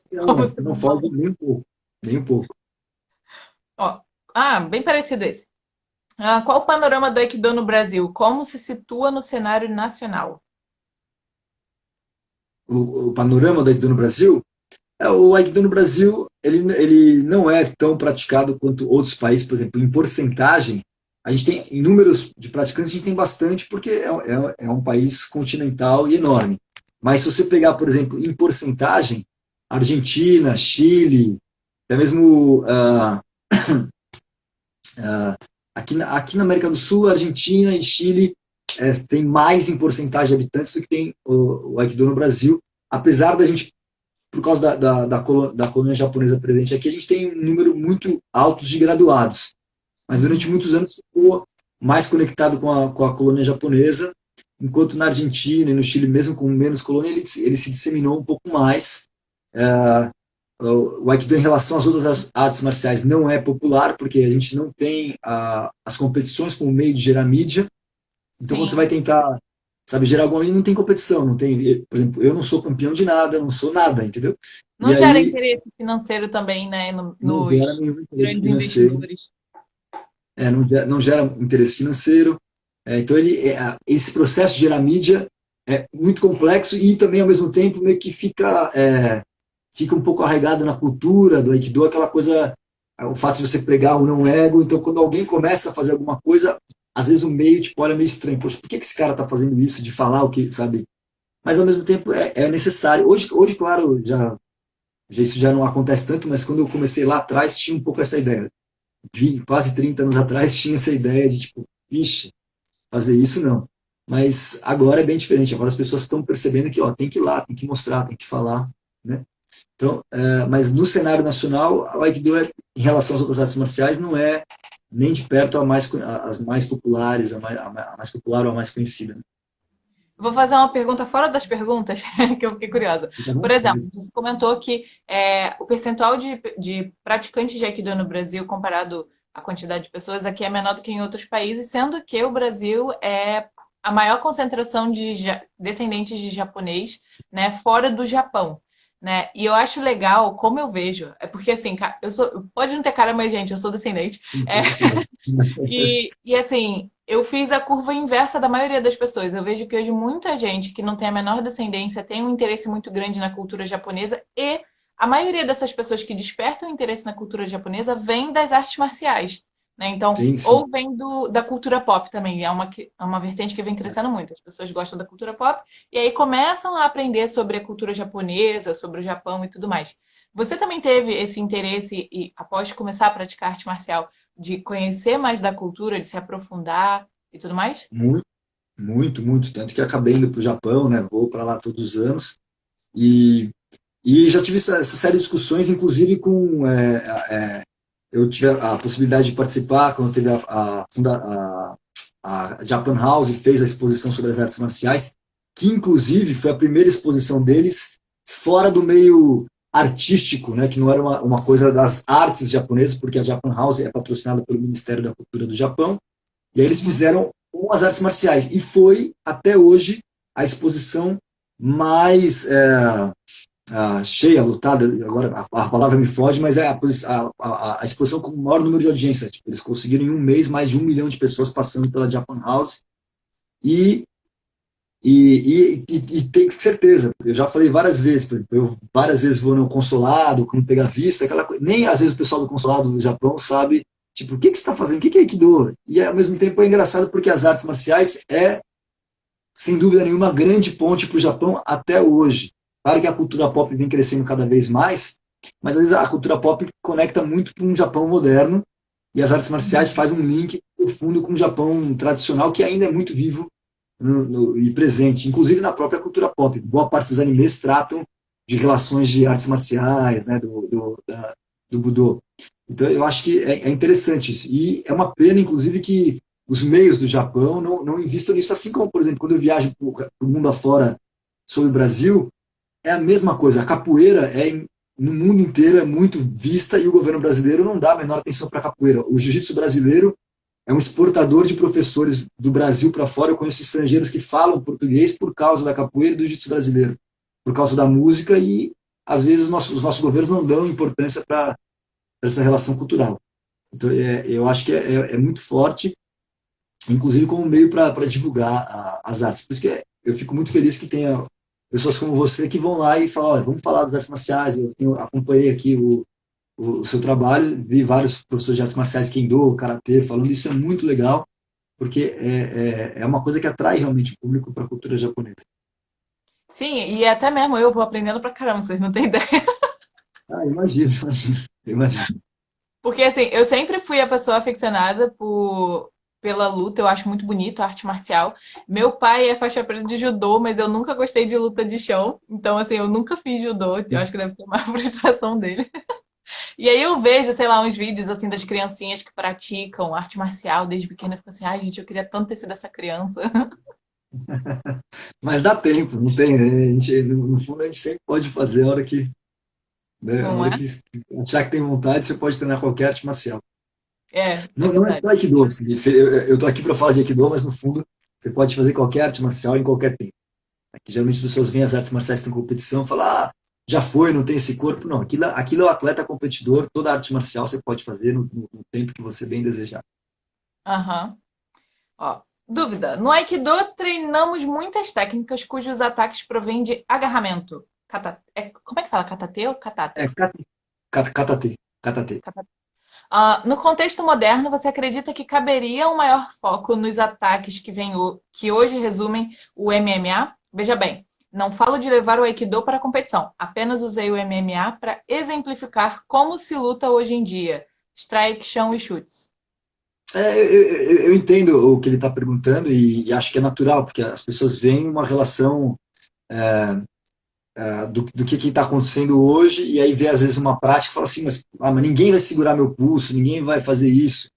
Como Não, você não me foge falou. nem um pouco, nem um pouco. Ó, bem parecido esse. Qual o panorama do Aikido no Brasil? Como se situa no cenário nacional? O panorama do Aikido no Brasil, o Aikido no Brasil, ele não é tão praticado quanto outros países, por exemplo, em porcentagem, a gente tem, em números de praticantes, a gente tem bastante, porque é um país continental e enorme. Mas se você pegar, por exemplo, em porcentagem, Argentina, Chile, até mesmo aqui na América do Sul, Argentina e Chile tem mais em porcentagem de habitantes do que tem o Aikido no Brasil, apesar da gente, por causa da colônia japonesa presente aqui, a gente tem um número muito alto de graduados. Mas durante Uhum. muitos anos ficou mais conectado com a colônia japonesa, enquanto na Argentina e no Chile, mesmo com menos colônia, ele se disseminou um pouco mais. É, o Aikido, em relação às outras artes marciais, não é popular, porque a gente não tem as competições como meio de gerar mídia. Então, quando você vai Sim. tentar, sabe, gerar alguma mídia, não tem competição, não tem, por exemplo, eu não sou campeão de nada, não sou nada, entendeu? E Não gera aí, interesse financeiro também, né? não gera Nos nenhum interesse grandes financeiro, investidores. não gera interesse financeiro. Então, esse processo de gerar mídia é muito complexo e também, ao mesmo tempo, meio que fica um pouco arraigado na cultura do Aikido, aquela coisa, o fato de você pregar o não ego. Então, quando alguém começa a fazer alguma coisa, às vezes o meio tipo, olha meio estranho. Poxa, por que esse cara está fazendo isso, de falar o que, sabe? Mas, ao mesmo tempo, é necessário. Hoje, claro, isso já não acontece tanto, mas quando eu comecei lá atrás, tinha um pouco essa ideia. Quase 30 anos atrás, tinha essa ideia de, tipo, vixe, fazer isso não. Mas agora é bem diferente. Agora as pessoas estão percebendo que, ó, tem que ir lá, tem que mostrar, tem que falar, né? Então, mas no cenário nacional, o Aikido, em relação às outras artes marciais, não é nem de perto as mais populares, a mais popular ou a mais conhecida. Né? Vou fazer uma pergunta fora das perguntas, que eu fiquei curiosa. Fica à Por exemplo, vontade. você comentou que o percentual de praticantes de Aikido no Brasil, comparado à quantidade de pessoas, aqui é menor do que em outros países, sendo que o Brasil é a maior concentração de descendentes de japonês, né, fora do Japão. Né? E eu acho legal, como eu vejo, é porque assim, eu sou, pode não ter cara, mas gente, eu sou descendente. É, Interessante. e assim, eu fiz a curva inversa da maioria das pessoas. Eu vejo que hoje muita gente que não tem a menor descendência tem um interesse muito grande na cultura japonesa e a maioria dessas pessoas que despertam interesse na cultura japonesa vem das artes marciais, né? Então, Sim, sim. ou vem da cultura pop também. É uma vertente que vem crescendo muito. As pessoas gostam da cultura pop e aí começam a aprender sobre a cultura japonesa, sobre o Japão e tudo mais. Você também teve esse interesse e após começar a praticar arte marcial de conhecer mais da cultura, de se aprofundar e tudo mais? Muito, muito, muito. Tanto que acabei indo para o Japão, né? Vou para lá todos os anos. E, e já tive essa série de discussões, inclusive com. Eu tive a possibilidade de participar quando teve a Japan House fez a exposição sobre as artes marciais, que inclusive foi a primeira exposição deles fora do meio artístico, né, que não era uma coisa das artes japonesas, porque a Japan House é patrocinada pelo Ministério da Cultura do Japão, e aí eles Uhum. fizeram com as artes marciais, e foi, até hoje, a exposição mais cheia, lutada, agora a palavra me foge, mas é a exposição com o maior número de audiência. Tipo, eles conseguiram em um mês mais de 1 milhão de pessoas passando pela Japan House e, e tem certeza, eu já falei várias vezes, por exemplo, eu várias vezes vou no consulado, quando pegar vista, aquela coisa, nem às vezes o pessoal do consulado do Japão sabe, tipo, o que você está fazendo, o que é Aikido? E ao mesmo tempo é engraçado porque as artes marciais sem dúvida nenhuma, grande ponte para o Japão até hoje. Claro que a cultura pop vem crescendo cada vez mais, mas às vezes a cultura pop conecta muito com um Japão moderno e as artes marciais fazem um link profundo com o Japão tradicional que ainda é muito vivo e presente, inclusive na própria cultura pop. Boa parte dos animes tratam de relações de artes marciais, né, do Budô. Então eu acho que é interessante isso. E é uma pena, inclusive, que os meios do Japão não investam nisso, assim como, por exemplo, quando eu viajo para o mundo afora sobre o Brasil, é a mesma coisa. A capoeira no mundo inteiro é muito vista e o governo brasileiro não dá a menor atenção para a capoeira. O jiu-jitsu brasileiro é um exportador de professores do Brasil para fora. Eu conheço estrangeiros que falam português por causa da capoeira e do jiu-jitsu brasileiro, por causa da música e, às vezes, os nossos governos não dão importância para essa relação cultural. Então, eu acho que é muito forte, inclusive como meio para divulgar as artes. Por isso que eu fico muito feliz que tenha pessoas como você que vão lá e falam, olha, vamos falar das artes marciais, acompanhei aqui o seu trabalho, vi vários professores de artes marciais, Kendo, Karatê, falando, isso é muito legal, porque é uma coisa que atrai realmente o público para a cultura japonesa. Sim, e até mesmo eu vou aprendendo pra caramba, vocês não têm ideia. Ah, imagino, imagino, imagino. Porque assim, eu sempre fui a pessoa aficionada pela luta, eu acho muito bonito a arte marcial. Meu pai é faixa preta de judô, mas eu nunca gostei de luta de chão. Então, assim, eu nunca fiz judô. Eu acho que deve ser uma frustração dele. E aí eu vejo, sei lá, uns vídeos assim das criancinhas que praticam arte marcial desde pequena. Eu fico assim, ai, gente, eu queria tanto ter sido essa criança. Mas dá tempo, não tem, né? No fundo a gente sempre pode fazer a hora que, né, a Não hora é? que achar que tem vontade, você pode treinar qualquer arte marcial. É Não é verdade. só Aikido, assim, eu estou aqui para falar de Aikido, mas no fundo você pode fazer qualquer arte marcial em qualquer tempo. Aqui, geralmente as pessoas veem as artes marciais que estão em competição e falam, já foi, não tem esse corpo. Não, aquilo é o atleta competidor, toda arte marcial você pode fazer no tempo que você bem desejar. Aham. Ó. Dúvida. No Aikido treinamos muitas técnicas cujos ataques provêm de agarramento. Como é que fala? Katate ou É katate? katate, katate. No contexto moderno, você acredita que caberia um maior foco nos ataques que hoje resumem o MMA? Veja bem, não falo de levar o Aikido para a competição, apenas usei o MMA para exemplificar como se luta hoje em dia. Strike, chão e chutes. Eu entendo o que ele está perguntando e acho que é natural, porque as pessoas veem uma relação do que está acontecendo hoje e aí vê às vezes uma prática e fala assim, mas ninguém vai segurar meu pulso, ninguém vai fazer isso.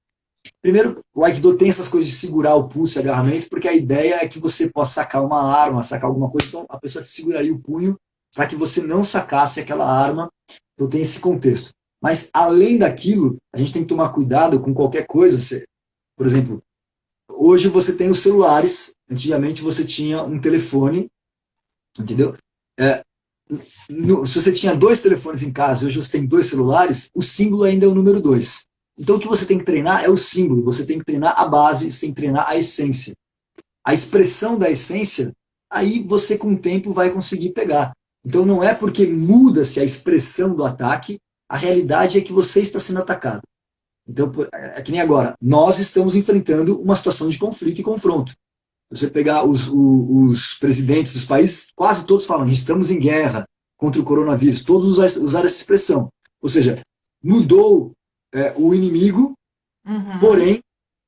Primeiro, o Aikido tem essas coisas de segurar o pulso e agarramento, porque a ideia é que você possa sacar uma arma, sacar alguma coisa, então a pessoa te seguraria o punho para que você não sacasse aquela arma, então tem esse contexto. Mas, além daquilo, a gente tem que tomar cuidado com qualquer coisa. Por exemplo, hoje você tem os celulares, antigamente você tinha um telefone, entendeu? É, se você tinha dois telefones em casa e hoje você tem dois celulares, o símbolo ainda é o número 2. Então o que você tem que treinar é o símbolo, você tem que treinar a base, você tem que treinar a essência. A expressão da essência, aí você com o tempo vai conseguir pegar. Então não é porque muda-se a expressão do ataque, a realidade é que você está sendo atacado. Então, é que nem agora, nós estamos enfrentando uma situação de conflito e confronto. Você pegar os presidentes dos países, quase todos falam, estamos em guerra contra o coronavírus, todos usaram essa expressão. Ou seja, mudou o inimigo, Uhum. porém,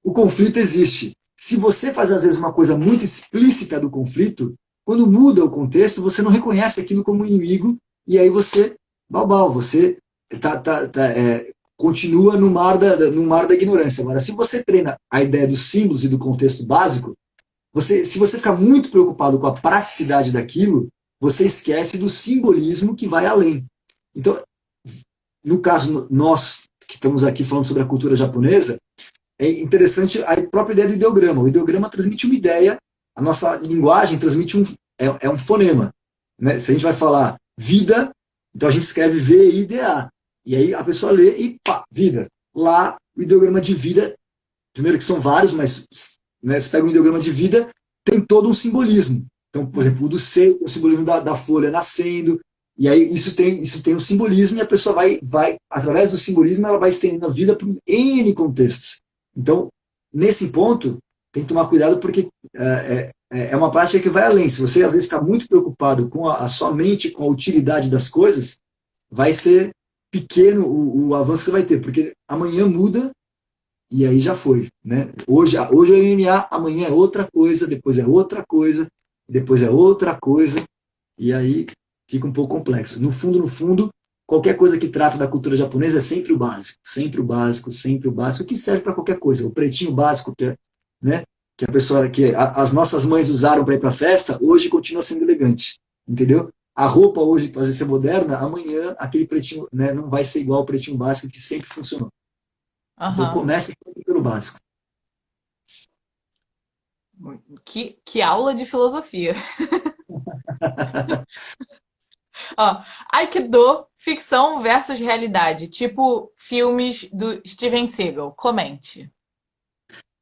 o conflito existe. Se você faz, às vezes, uma coisa muito explícita do conflito, quando muda o contexto, você não reconhece aquilo como inimigo, e aí você, você continua no mar da ignorância. Agora, se você treina a ideia dos símbolos e do contexto básico, se você ficar muito preocupado com a praticidade daquilo, você esquece do simbolismo que vai além. Então, no caso, nós que estamos aqui falando sobre a cultura japonesa, é interessante a própria ideia do ideograma. O ideograma transmite uma ideia, a nossa linguagem transmite um fonema. Né? Se a gente vai falar vida, então a gente escreve V-I-D-A. E aí a pessoa lê e pá, vida. Lá, o ideograma de vida, primeiro que são vários, mas né, você pega um ideograma de vida, tem todo um simbolismo. Então, por exemplo, o do C, o simbolismo da folha nascendo, e aí isso tem um simbolismo e a pessoa através do simbolismo, ela vai estendendo a vida para N contextos. Então, nesse ponto, tem que tomar cuidado porque é uma prática que vai além. Se você, às vezes, ficar muito preocupado com somente com a utilidade das coisas, vai ser pequeno o avanço que vai ter, porque amanhã muda e aí já foi. Né? Hoje é o MMA, amanhã é outra coisa, depois é outra coisa, depois é outra coisa, e aí fica um pouco complexo. No fundo, qualquer coisa que trata da cultura japonesa é sempre o básico, sempre o básico, sempre o básico, que serve para qualquer coisa. O pretinho básico né, que as nossas mães usaram para ir para a festa, hoje continua sendo elegante, entendeu? A roupa hoje pode ser moderna, amanhã aquele pretinho, né, não vai ser igual ao pretinho básico que sempre funcionou. Então Aham. comece pelo básico. Que aula de filosofia. Ó, Aikido, ficção versus realidade. Tipo filmes do Steven Seagal. Comente.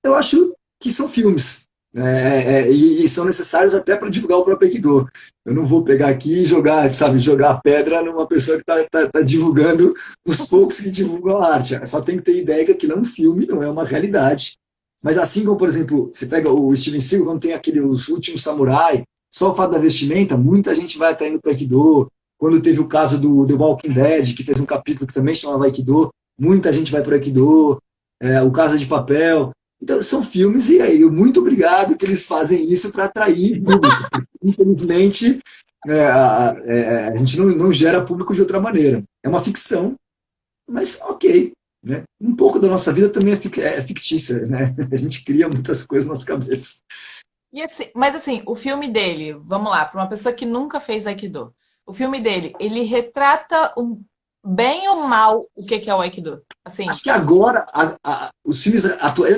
Eu acho que são filmes. E são necessários até para divulgar o próprio Aikido. Eu não vou pegar aqui e jogar pedra numa pessoa que está divulgando os poucos que divulgam a arte. Só tem que ter ideia que aquilo é um filme, não é uma realidade. Mas assim como, por exemplo, você pega o Steven Seagal, quando tem Os Últimos Samurai, só o fato da vestimenta, muita gente vai atraindo para Aikido. Quando teve o caso do The Walking Dead, que fez um capítulo que também chamava Aikido, muita gente vai para Aikido. O Casa de Papel. Então, são filmes, e aí, muito obrigado que eles fazem isso para atrair público. Porque, infelizmente, a gente não gera público de outra maneira. É uma ficção, mas ok. Né? Um pouco da nossa vida também é fictícia. Né? A gente cria muitas coisas nas cabeças. Mas assim, o filme dele, vamos lá, para uma pessoa que nunca fez Aikido. O filme dele, ele retrata bem ou mal o que que é o Aikido? Assim, Acho que agora, os filmes atuais,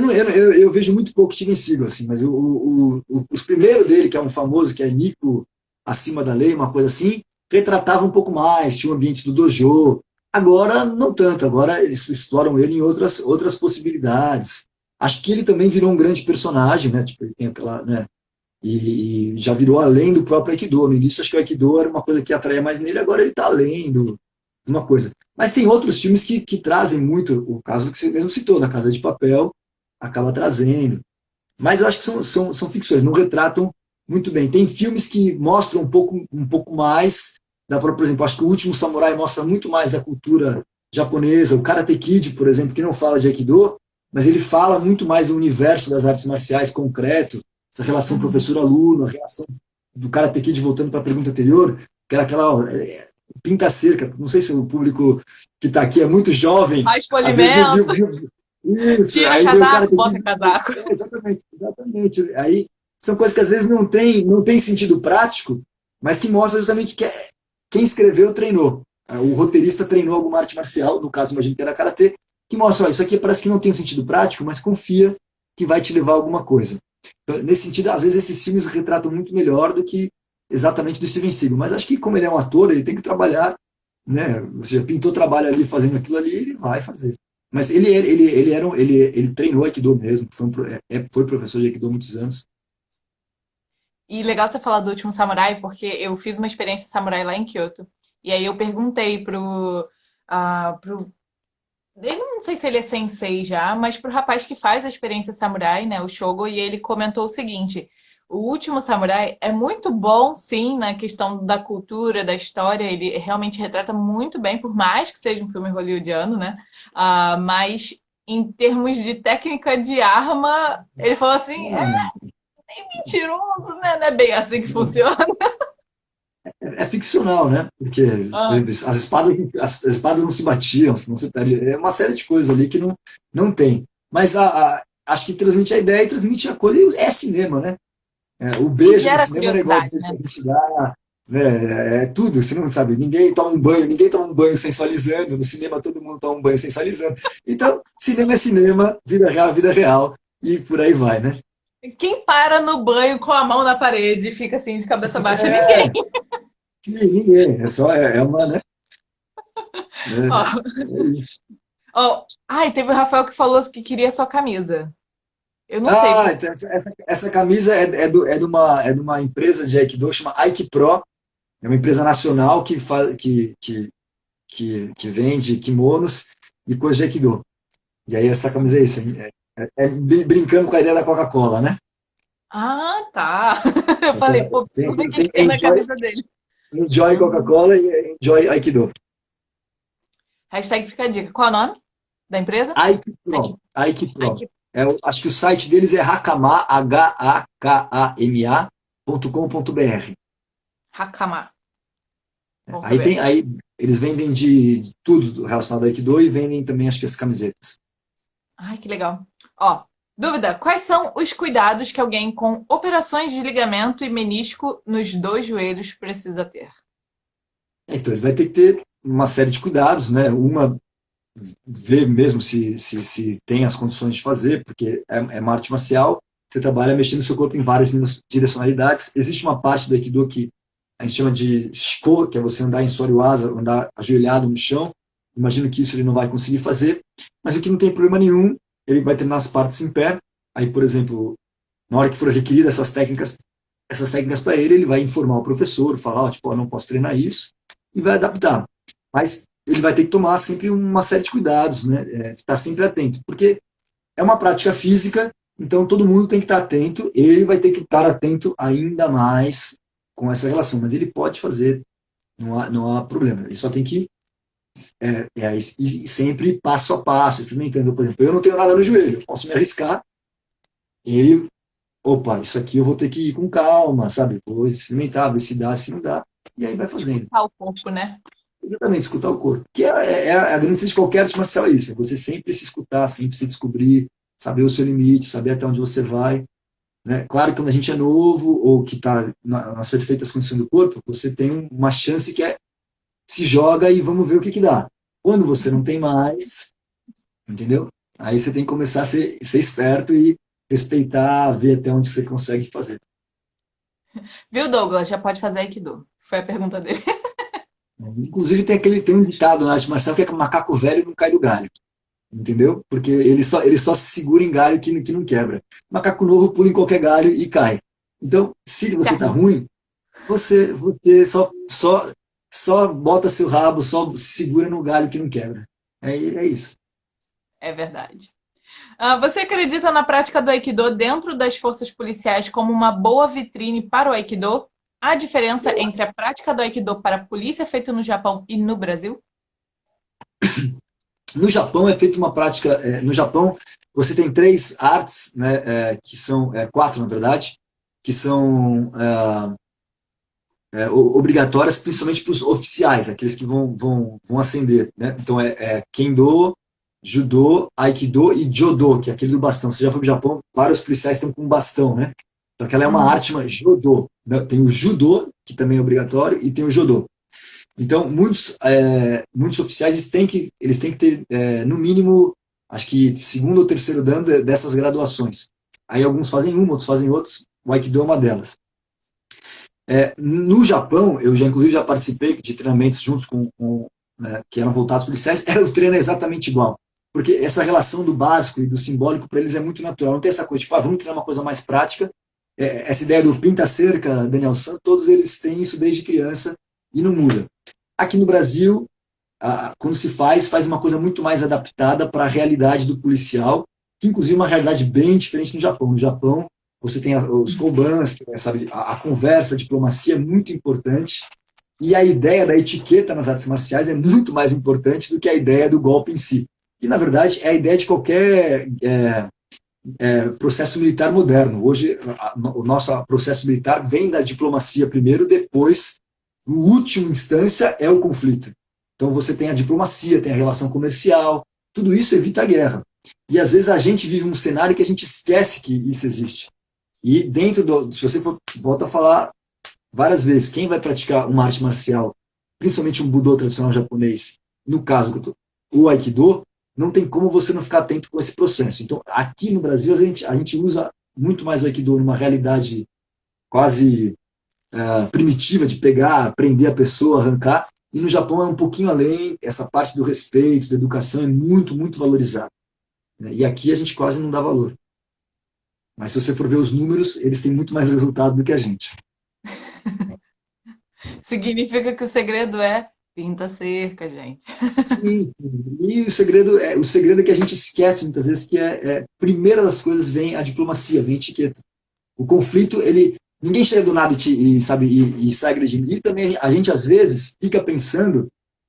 eu vejo muito pouco Steven Seagal, assim, mas os primeiros dele, que é um famoso, que é Nico Acima da Lei, uma coisa assim, retratava um pouco mais, tinha o ambiente do dojo. Agora, não tanto, agora eles exploram ele em outras possibilidades. Acho que ele também virou um grande personagem, né? Tipo, ele tem aquela, né? E já virou além do próprio Aikido. No início, acho que o Aikido era uma coisa que atraía mais nele, agora ele está além do, uma coisa. Mas tem outros filmes que trazem muito, o caso que você mesmo citou, da Casa de Papel, acaba trazendo. Mas eu acho que são ficções, não retratam muito bem. Tem filmes que mostram um pouco mais, por exemplo, acho que o Último Samurai mostra muito mais da cultura japonesa, o Karate Kid, por exemplo, que não fala de Aikido, mas ele fala muito mais do universo das artes marciais concreto, essa relação professor-aluno, a relação do Karate Kid, voltando para a pergunta anterior, que era aquela pinta-cerca, não sei se o público que está aqui é muito jovem, Faz às vezes não polimento, viu isso, tira aí vê o cara casaco, que bota casaco. exatamente, exatamente. Aí são coisas que às vezes não tem sentido prático, mas que mostram justamente que quem escreveu treinou. O roteirista treinou alguma arte marcial, no caso, imagino que era karatê, que mostra, ó, isso aqui parece que não tem um sentido prático, mas confia que vai te levar a alguma coisa. Então, nesse sentido, às vezes esses filmes retratam muito melhor do que exatamente do Steven Seagal. Mas acho que como ele é um ator, ele tem que trabalhar, né? Você já pintou trabalho ali fazendo aquilo ali, ele vai fazer. Mas ele treinou Aikido mesmo, foi professor de Aikido há muitos anos. E legal você falar do Último Samurai, porque eu fiz uma experiência samurai lá em Kyoto. E aí eu perguntei pro ele não sei se ele é sensei já, mas pro rapaz que faz a experiência samurai, né, o Shogo, e ele comentou o seguinte: o Último Samurai é muito bom, sim, na questão da cultura, da história, ele realmente retrata muito bem, por mais que seja um filme hollywoodiano, né? Mas em termos de técnica de arma, ele falou assim, é mentiroso, né? Não é bem assim que funciona. É ficcional, né? Porque, por Ah, exemplo, as espadas não se batiam, senão você perde. É uma série de coisas ali que não tem. Mas acho que transmite a ideia e transmite a coisa. E é cinema, né? O e beijo no gera cinema não é igual o curiosidade, beijo que né? a gente dá. Né? É tudo, você não sabe. Ninguém toma um banho sensualizando. No cinema todo mundo toma um banho sensualizando. Então, cinema é cinema, vida real é vida real. E por aí vai, né? Quem para no banho com a mão na parede e fica assim de cabeça baixa? Ninguém. É, ninguém. É só, é uma, né? Ó, É, ó, ai, teve o Rafael que falou que queria sua camisa. Eu não sei. então essa camisa é de uma empresa de Aikido, chama Aikipro, é uma empresa nacional que vende kimonos e coisas de Aikido. E aí essa camisa é isso, brincando com a ideia da Coca-Cola, né? Ah, tá. Eu falei, pô, preciso ver o que Tem que tem na camisa dele. Enjoy Ah, Coca-Cola e Enjoy Aikido. hashtag fica a dica. Qual é o nome da empresa? Aqui. Aikipro, Aikipro. Aqui. Acho que o site deles é hakama, Hakama.com.br. Hakama. Bom Aí saber. eles vendem de tudo relacionado ao Aikido e vendem também, acho que as camisetas. Ai, que legal. Ó, dúvida: quais são os cuidados que alguém com operações de ligamento e menisco nos dois joelhos precisa ter? Então, ele vai ter que ter uma série de cuidados, né? Uma, ver mesmo se tem as condições de fazer, porque é uma arte marcial, você trabalha mexendo o seu corpo em várias direcionalidades. Existe uma parte do Aikido que a gente chama de Shiko, que é você andar em Soryuasa, andar ajoelhado no chão. Imagino que isso ele não vai conseguir fazer, mas o que não tem problema nenhum, ele vai treinar as partes em pé. Aí, por exemplo, na hora que for requerida essas técnicas para ele, ele vai informar o professor, falar, ó, tipo, eu não posso treinar isso, e vai adaptar. Mas ele vai ter que tomar sempre uma série de cuidados, né? Estar sempre atento, porque é uma prática física, então todo mundo tem que estar atento, ele vai ter que estar atento ainda mais com essa relação, mas ele pode fazer, não há problema, ele só tem que ir sempre passo a passo, experimentando, por exemplo, eu não tenho nada no joelho, posso me arriscar, ele, opa, isso aqui eu vou ter que ir com calma, sabe, vou experimentar, ver se dá, se não dá, e aí vai fazendo. Escutar o corpo, né? Exatamente, escutar o corpo. Que é a grande essência de qualquer arte marcial, é isso. É você sempre se escutar, sempre se descobrir, saber o seu limite, saber até onde você vai. Né? Claro que quando a gente é novo, ou que está nas perfeitas condições do corpo, você tem uma chance que é se joga e vamos ver o que dá. Quando você não tem mais, entendeu? Aí você tem que começar a ser esperto e respeitar, ver até onde você consegue fazer. Viu, Douglas? Já pode fazer Aikido. Foi a pergunta dele. Inclusive tem um ditado na arte marcial que é que macaco velho não cai do galho. entendeu? Porque ele só se segura em galho que não quebra. Macaco novo pula em qualquer galho e cai. Então, se Se você tá arrisca. ruim, você só bota seu rabo, só se segura no galho que não quebra. É isso. É verdade. Você acredita na prática do Aikido dentro das forças policiais como uma boa vitrine para o Aikido? Há diferença entre a prática do Aikido para a polícia feita no Japão e no Brasil? No Japão é feita uma prática. No Japão, você tem três artes, né, que são quatro, na verdade, que são obrigatórias, principalmente para os oficiais, aqueles que vão ascender. Né? Então é Kendo, Judô, Aikido e Jodo, que é aquele do bastão. Você já foi para o Japão, vários policiais estão com bastão, né? Então aquela é uma Uhum. arte chamada Jodô. Né? Tem o Judô, que também é obrigatório, e tem o Jodô. Então, muitos oficiais eles têm que ter, no mínimo, acho que segundo ou terceiro dan dessas graduações. Aí alguns fazem uma, outros fazem outros. O Aikido é uma delas. No Japão, eu já inclusive já participei de treinamentos juntos com que eram voltados para policiais. O treino é exatamente igual. Porque essa relação do básico e do simbólico para eles é muito natural. Não tem essa coisa, tipo, vamos treinar uma coisa mais prática. Essa ideia do pinta-cerca, Daniel San, todos eles têm isso desde criança e não muda. Aqui no Brasil, quando se faz uma coisa muito mais adaptada para a realidade do policial, que inclusive é uma realidade bem diferente no Japão. No Japão, você tem os Kobans, que, sabe, a conversa, a diplomacia é muito importante, e a ideia da etiqueta nas artes marciais é muito mais importante do que a ideia do golpe em si. E, na verdade, é a ideia de qualquer processo militar moderno. Hoje, o nosso processo militar vem da diplomacia primeiro, depois, em última instância, é o conflito. Então, você tem a diplomacia, tem a relação comercial, tudo isso evita a guerra. E, às vezes, a gente vive um cenário que a gente esquece que isso existe. E dentro se você volta a falar várias vezes, quem vai praticar uma arte marcial, principalmente um Budô tradicional japonês, no caso, o Aikido, não tem como você não ficar atento com esse processo. Então, aqui no Brasil, a gente usa muito mais o Aikido numa realidade quase primitiva de pegar, prender a pessoa, arrancar, e no Japão é um pouquinho além, essa parte do respeito, da educação é muito, muito valorizada. Né? E aqui a gente quase não dá valor. Mas se você for ver os números, eles têm muito mais resultado do que a gente. Significa que o segredo é pinta cerca, gente. Sim, e o segredo é que a gente esquece muitas vezes que primeira das coisas vem a diplomacia, vem a etiqueta. O conflito, ninguém chega do nada sabe, e sai agredindo. E também a gente às vezes fica pensando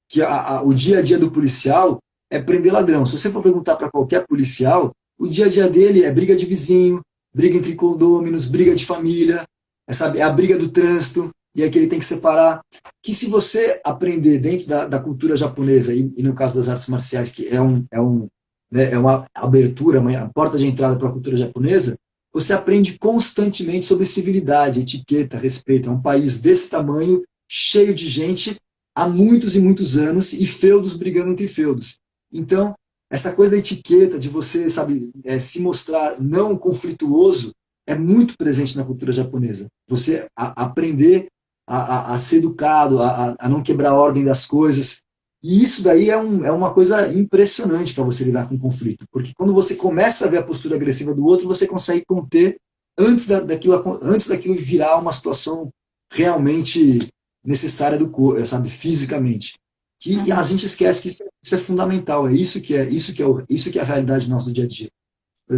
que o dia a dia do policial é prender ladrão. Se você for perguntar para qualquer policial, o dia a dia dele é briga de vizinho, briga entre condôminos, briga de família, sabe, é a briga do trânsito, e é que ele tem que separar. Que se você aprender dentro da cultura japonesa, e no caso das artes marciais, que é uma abertura, uma porta de entrada para a cultura japonesa, você aprende constantemente sobre civilidade, etiqueta, respeito. É um país desse tamanho, cheio de gente, há muitos e muitos anos, e feudos brigando entre feudos. Então, essa coisa da etiqueta, de você, sabe, se mostrar não conflituoso, é muito presente na cultura japonesa. Você aprender a ser educado, a não quebrar a ordem das coisas. E isso daí é uma coisa impressionante para você lidar com conflito, porque quando você começa a ver a postura agressiva do outro, você consegue conter antes daquilo virar uma situação realmente necessária do corpo, sabe, fisicamente. Que a Uhum. gente esquece que isso é fundamental, isso que é a realidade nossa do dia a dia.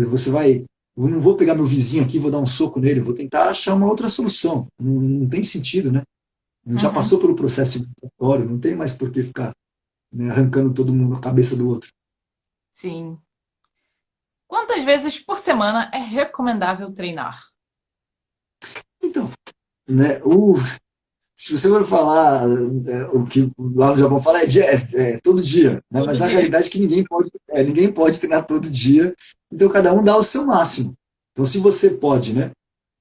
Você vai, eu não vou pegar meu vizinho aqui, vou dar um soco nele, vou tentar achar uma outra solução. Não tem sentido, né? A gente já Uhum. passou pelo processo civilizatório, não tem mais por que ficar, né, arrancando todo mundo a cabeça do outro. Sim. Quantas vezes por semana é recomendável treinar? Então, né, se você for falar o que lá no Japão fala é todo dia, né, Todo mas a dia. realidade é que ninguém pode treinar todo dia, então cada um dá o seu máximo. Então, se você pode, né,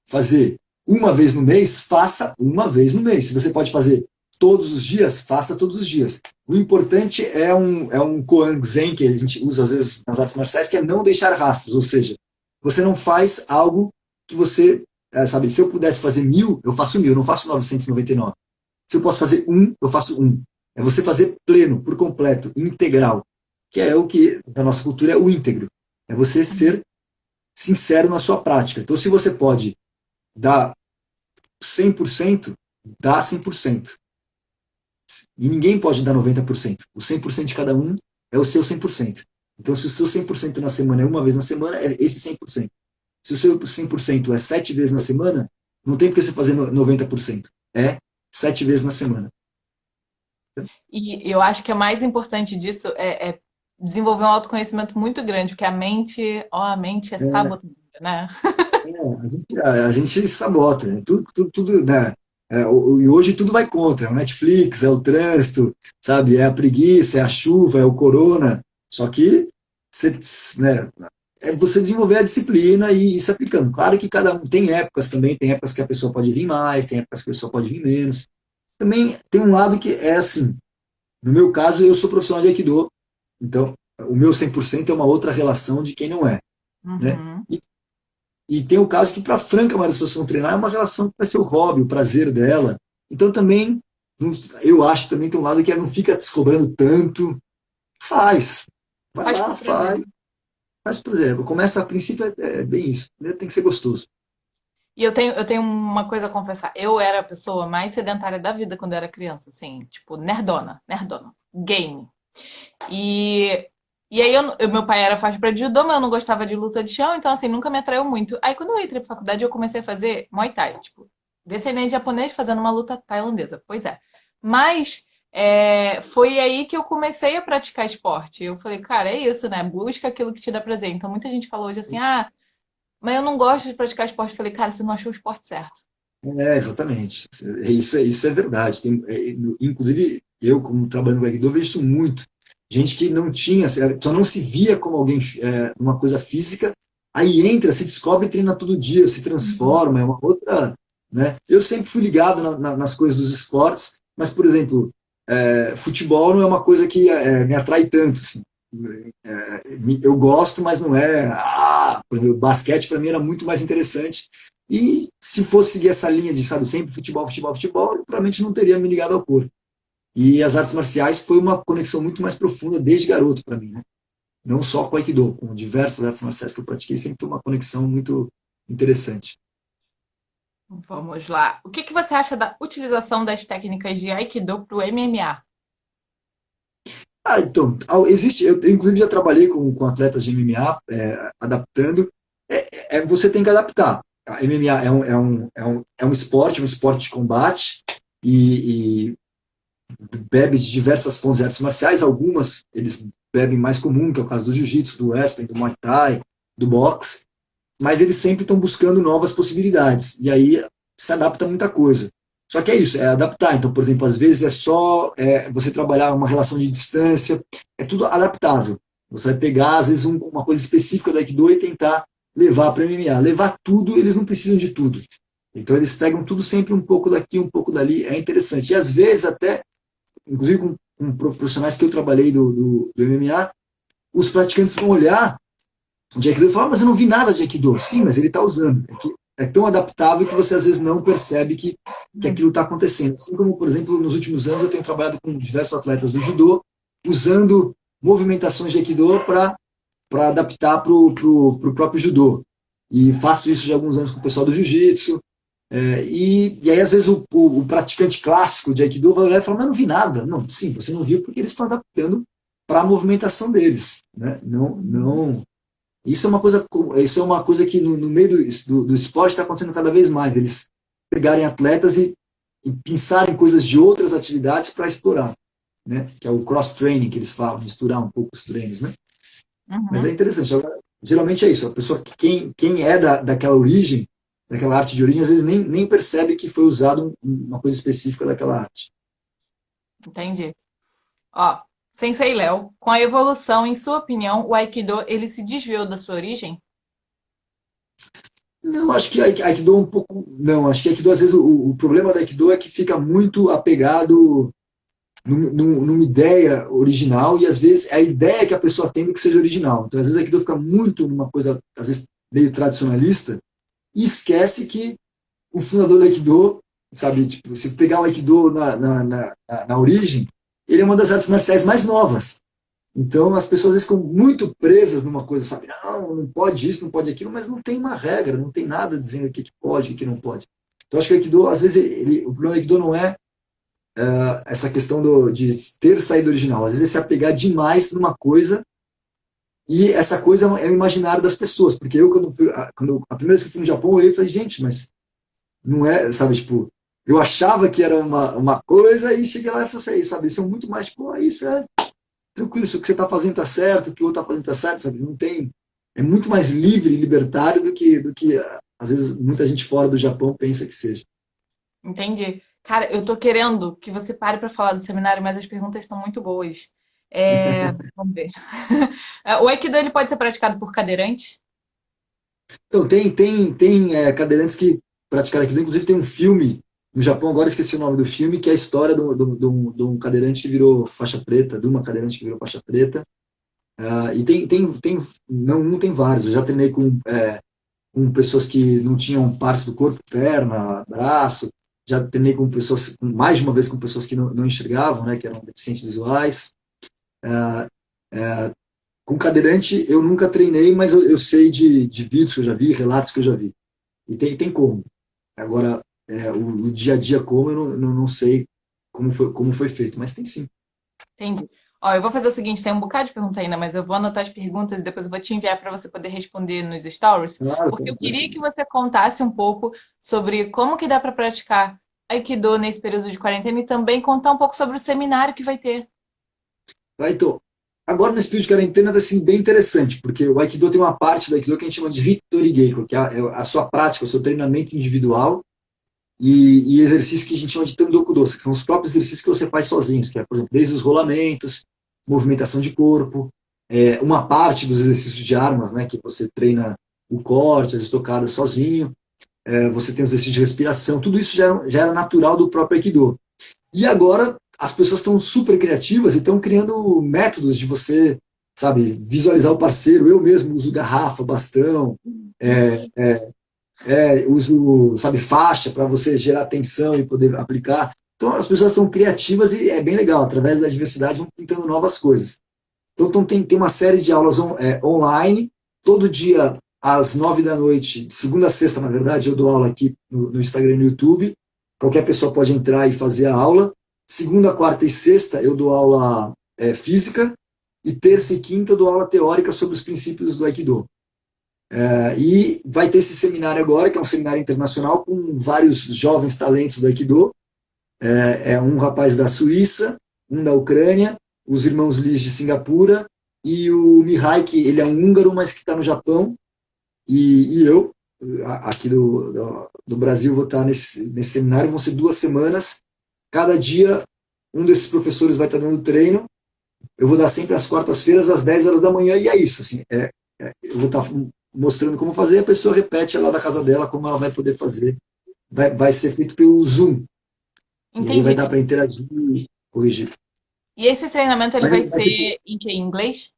fazer uma vez no mês, faça uma vez no mês. Se você pode fazer todos os dias, faça todos os dias. O importante é um koan zen que a gente usa às vezes nas artes marciais, que é não deixar rastros, ou seja, você não faz algo que você, sabe, se eu pudesse fazer 1.000, eu faço 1.000, eu não faço 999. Se eu posso fazer um, eu faço um. É você fazer pleno, por completo, integral. que é o que, da nossa cultura, é o íntegro. É você ser sincero na sua prática. Então, se você pode dar 100%, dá 100%. E ninguém pode dar 90%. O 100% de cada um é o seu 100%. Então, se o seu 100% na semana é uma vez na semana, é esse 100%. Se o seu 100% é 7 vezes na semana, não tem por que você fazer 90%. É 7 vezes na semana. E eu acho que o mais importante disso é desenvolver um autoconhecimento muito grande, porque a mente, ó, a mente é É, sabotadora, né? a gente sabota, né? Tudo, né? E hoje tudo vai contra. É o Netflix, é o trânsito, sabe? É a preguiça, é a chuva, é o corona. Só que você, né, é você desenvolver a disciplina e ir se aplicando. Claro que cada um tem épocas também, tem épocas que a pessoa pode vir mais, tem épocas que a pessoa pode vir menos. Também tem um lado que é assim. No meu caso, eu sou profissional de Aikido, então o meu 100% é uma outra relação de quem não é, né? Uhum. E tem o caso que, para a franca maioria das pessoas que vão treinar, é uma relação que vai ser o hobby, o prazer dela. Então também, eu acho também tem um lado que é não fica te cobrando tanto. Faz. Vai Faz lá, por prazer. faz por exemplo. Começa a princípio, é bem isso. Primeiro tem que ser gostoso. E eu tenho uma coisa a confessar. Eu era a pessoa mais sedentária da vida quando eu era criança, assim, tipo, nerdona, nerdona. Game. E, e aí meu pai era faixa preta de judô, mas eu não gostava de luta de chão, então assim, nunca me atraiu muito. Aí quando eu entrei pra faculdade, eu comecei a fazer Muay Thai, tipo, descendente japonês fazendo uma luta tailandesa. Pois é. Mas foi aí que eu comecei a praticar esporte. Eu falei, cara, é isso, né? Busca aquilo que te dá prazer. Então muita gente fala hoje assim, ah, mas eu não gosto de praticar esporte. Eu falei, cara, você não achou o esporte certo. Exatamente. Isso é verdade. Inclusive, eu, como trabalhando com Aikido, vejo isso muito. Gente que não tinha, que não se via como alguém, uma coisa física, aí entra, se descobre, treina todo dia, se transforma, é uma outra. Né? Eu sempre fui ligado nas coisas dos esportes, mas, por exemplo, futebol não é uma coisa que me atrai tanto. Assim. Eu gosto, mas não é. Por exemplo, basquete para mim era muito mais interessante. E se fosse seguir essa linha de, sabe, sempre futebol, futebol, futebol, eu provavelmente não teria me ligado ao corpo. E as artes marciais foi uma conexão muito mais profunda desde garoto para mim, né? Não só com o Aikido, com diversas artes marciais que eu pratiquei, sempre foi uma conexão muito interessante. Vamos lá. O que que você acha da utilização das técnicas de Aikido para o MMA? Então, existe, eu inclusive já trabalhei com atletas de MMA, adaptando. Você tem que adaptar. A MMA é um esporte, um esporte de combate, e bebe de diversas fontes de artes marciais, algumas eles bebem mais comum, que é o caso do jiu-jitsu, do wrestling, do muay thai, do boxe, mas eles sempre estão buscando novas possibilidades, e aí se adapta a muita coisa. Só que é isso, é adaptar. Então, por exemplo, às vezes é só você trabalhar uma relação de distância, é tudo adaptável. Você vai pegar, às vezes, uma coisa específica do Aikido e tentar levar para o MMA. Levar tudo, eles não precisam de tudo. Então, eles pegam tudo sempre um pouco daqui, um pouco dali, é interessante. E às vezes, até, inclusive com profissionais que eu trabalhei do MMA, os praticantes vão olhar de Aikido e falar, mas eu não vi nada de Aikido. Sim, mas ele está usando. É tão adaptável que você às vezes não percebe que aquilo está acontecendo. Assim como, por exemplo, nos últimos anos eu tenho trabalhado com diversos atletas do judô, usando movimentações de Aikido para adaptar para o próprio judô. E faço isso já há alguns anos com o pessoal do jiu-jitsu. E aí, às vezes, o praticante clássico de Aikido vai olhar e falar, mas não vi nada. Não, sim, você não viu porque eles estão adaptando para a movimentação deles. Né? Não, isso é uma coisa que no meio do esporte está acontecendo cada vez mais. Eles pegarem atletas e pensarem coisas de outras atividades para explorar, né? Que é o cross-training que eles falam, misturar um pouco os treinos, né? Mas é Uhum. interessante. Agora, geralmente é isso. A pessoa, quem é daquela origem, daquela arte de origem, às vezes nem percebe que foi usado uma coisa específica daquela arte. Entendi. Ó, Sensei Léo, com a evolução, em sua opinião, o Aikido ele se desviou da sua origem? Não, acho que Aikido um pouco. Não, acho que Aikido, às vezes, o problema da Aikido é que fica muito apegado numa ideia original e às vezes é a ideia que a pessoa tem do que seja original. Então, às vezes, Aikido fica muito numa coisa, às vezes, meio tradicionalista e esquece que o fundador do Aikido, sabe, tipo, se pegar o Aikido na origem, ele é uma das artes marciais mais novas. Então, as pessoas às vezes ficam muito presas numa coisa, sabe? Não, não pode isso, não pode aquilo, mas não tem uma regra, não tem nada dizendo o que pode, o que não pode. Então, acho que o Aikido, às vezes, o problema do Aikido não é essa questão de ter saído original. Às vezes, é se apegar demais numa coisa e essa coisa é o imaginário das pessoas. Porque eu, a primeira vez que eu fui no Japão, eu olhei e falei, gente, mas não é, sabe, tipo, eu achava que era uma coisa e cheguei lá e falei assim, sabe, são muito mais, tipo, isso é tranquilo, isso que você está fazendo está certo, o que o outro está fazendo está certo, sabe? Não tem, é muito mais livre e libertário do que às vezes muita gente fora do Japão pensa que seja. Entendi. Cara, eu tô querendo que você pare para falar do seminário, mas as perguntas estão muito boas. Vamos ver. O Aikido ele pode ser praticado por cadeirantes? Então, tem cadeirantes que praticaram aquilo. Inclusive, tem um filme no Japão, agora esqueci o nome do filme, que é a história de um cadeirante que virou faixa preta, de uma cadeirante que virou faixa preta. E não um, tem vários. Eu já treinei com pessoas que não tinham partes do corpo, perna, braço. Já treinei com pessoas, mais de uma vez com pessoas que não enxergavam, né, que eram deficientes visuais. Ah, ah, com cadeirante eu nunca treinei, mas eu sei de vídeos que eu já vi, relatos que eu já vi. E tem como. Agora, o dia a dia como, eu não sei como foi feito, mas tem sim. Entendi. Ó, eu vou fazer o seguinte, tem um bocado de pergunta ainda, mas eu vou anotar as perguntas e depois eu vou te enviar para você poder responder nos stories, Claro, porque eu pode queria ser. que você contasse um pouco sobre como que dá para praticar Aikido nesse período de quarentena e também contar um pouco sobre o seminário que vai ter. Então, agora nesse período de quarentena está sendo bem interessante, porque o Aikido tem uma parte do Aikido que a gente chama de Hitorigeiko, que é a sua prática, o seu treinamento individual e exercícios que a gente chama de Tandoku-dosa, que são os próprios exercícios que você faz sozinhos, que é, por exemplo, desde os rolamentos, movimentação de corpo, uma parte dos exercícios de armas, né, que você treina o corte, as estocadas sozinho, você tem os exercícios de respiração, tudo isso já era natural do próprio Aikido. E agora as pessoas estão super criativas e estão criando métodos de você, sabe, visualizar o parceiro. Eu mesmo uso garrafa, bastão, uso, sabe, faixa para você gerar tensão e poder aplicar. Então as pessoas estão criativas e é bem legal. Através da diversidade vão pintando novas coisas. Então tem uma série de aulas online, todo dia às 9 da noite, de segunda a sexta, na verdade, eu dou aula aqui no Instagram e no YouTube. Qualquer pessoa pode entrar e fazer a aula. Segunda, quarta e sexta eu dou aula física. E terça e quinta eu dou aula teórica sobre os princípios do Aikido. E vai ter esse seminário agora, que é um seminário internacional com vários jovens talentos do Aikido. Um rapaz da Suíça, um da Ucrânia, os irmãos Lis de Singapura e o Mihai, que ele é um húngaro, mas que está no Japão, e eu, aqui do Brasil, vou estar nesse seminário. Vão ser 2 semanas. Cada dia, um desses professores vai estar dando treino. Eu vou dar sempre às quartas-feiras, às 10 horas da manhã, e é isso. Assim, eu vou estar mostrando como fazer, a pessoa repete lá da casa dela como ela vai poder fazer. Vai ser feito pelo Zoom, e aí vai Entendi. dar para interagir e corrigir. E esse treinamento ele vai Vai, ser em que? Em inglês?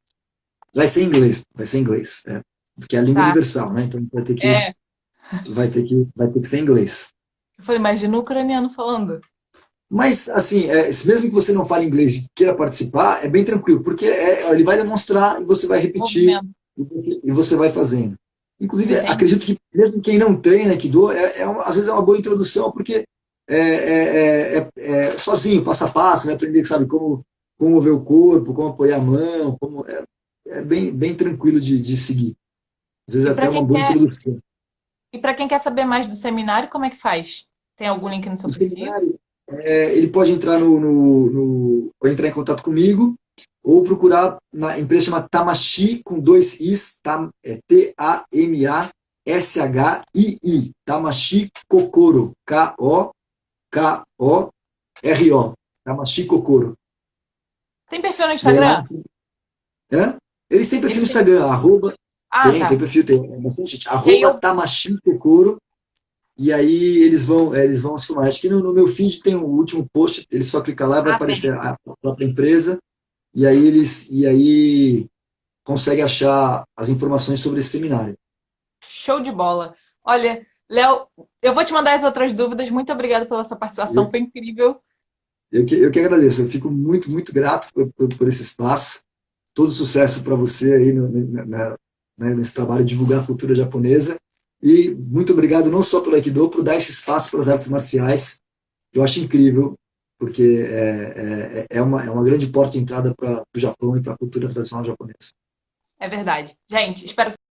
vai ser em inglês, porque é a língua Tá. universal, né? Então vai ter que, É. vai ter que ser em inglês. Eu falei, imagina o ucraniano falando. Mas, assim, mesmo que você não fale inglês e queira participar, é bem tranquilo, porque ele vai demonstrar e você vai repetir Movimento. e você vai fazendo. Inclusive, Entendi. acredito que mesmo quem não treina Aikido, às vezes é uma boa introdução, porque é sozinho, passo a passo, né? Aprender, sabe, como mover o corpo, como apoiar a mão, é bem tranquilo de seguir. Às vezes E é para até uma quem boa quer, introdução. e para quem quer saber mais do seminário, como é que faz? Tem algum link no seu O perfil? seminário, ele pode entrar pode entrar em contato comigo ou procurar na empresa chamada Tamashi, com dois Is, Tamashii, Tamashi Kokoro, Kokoro, Tamashi Kokoro. Tem perfil no E aí lá, Instagram? eles têm perfil no Eles têm. Instagram, arroba, Ah, tem tá. perfil, tem bastante gente, E aí arroba eu. Tamashi Kokoro. E aí eles vão se filmar. Acho que no meu feed tem o último post, ele só clica lá e vai Ah, tem. aparecer a própria empresa, e aí consegue achar as informações sobre esse seminário. Show de bola. Olha, Léo, eu vou te mandar as outras dúvidas. Muito obrigada pela sua participação, Eu, foi incrível. eu que agradeço, eu fico muito, muito grato por esse espaço. todo sucesso para você aí nesse trabalho de divulgar a cultura japonesa. E muito obrigado não só pelo Aikido, por dar esse espaço para as artes marciais, que eu acho incrível, porque é uma grande porta de entrada para o Japão e para a cultura tradicional japonesa. É verdade. Gente, espero que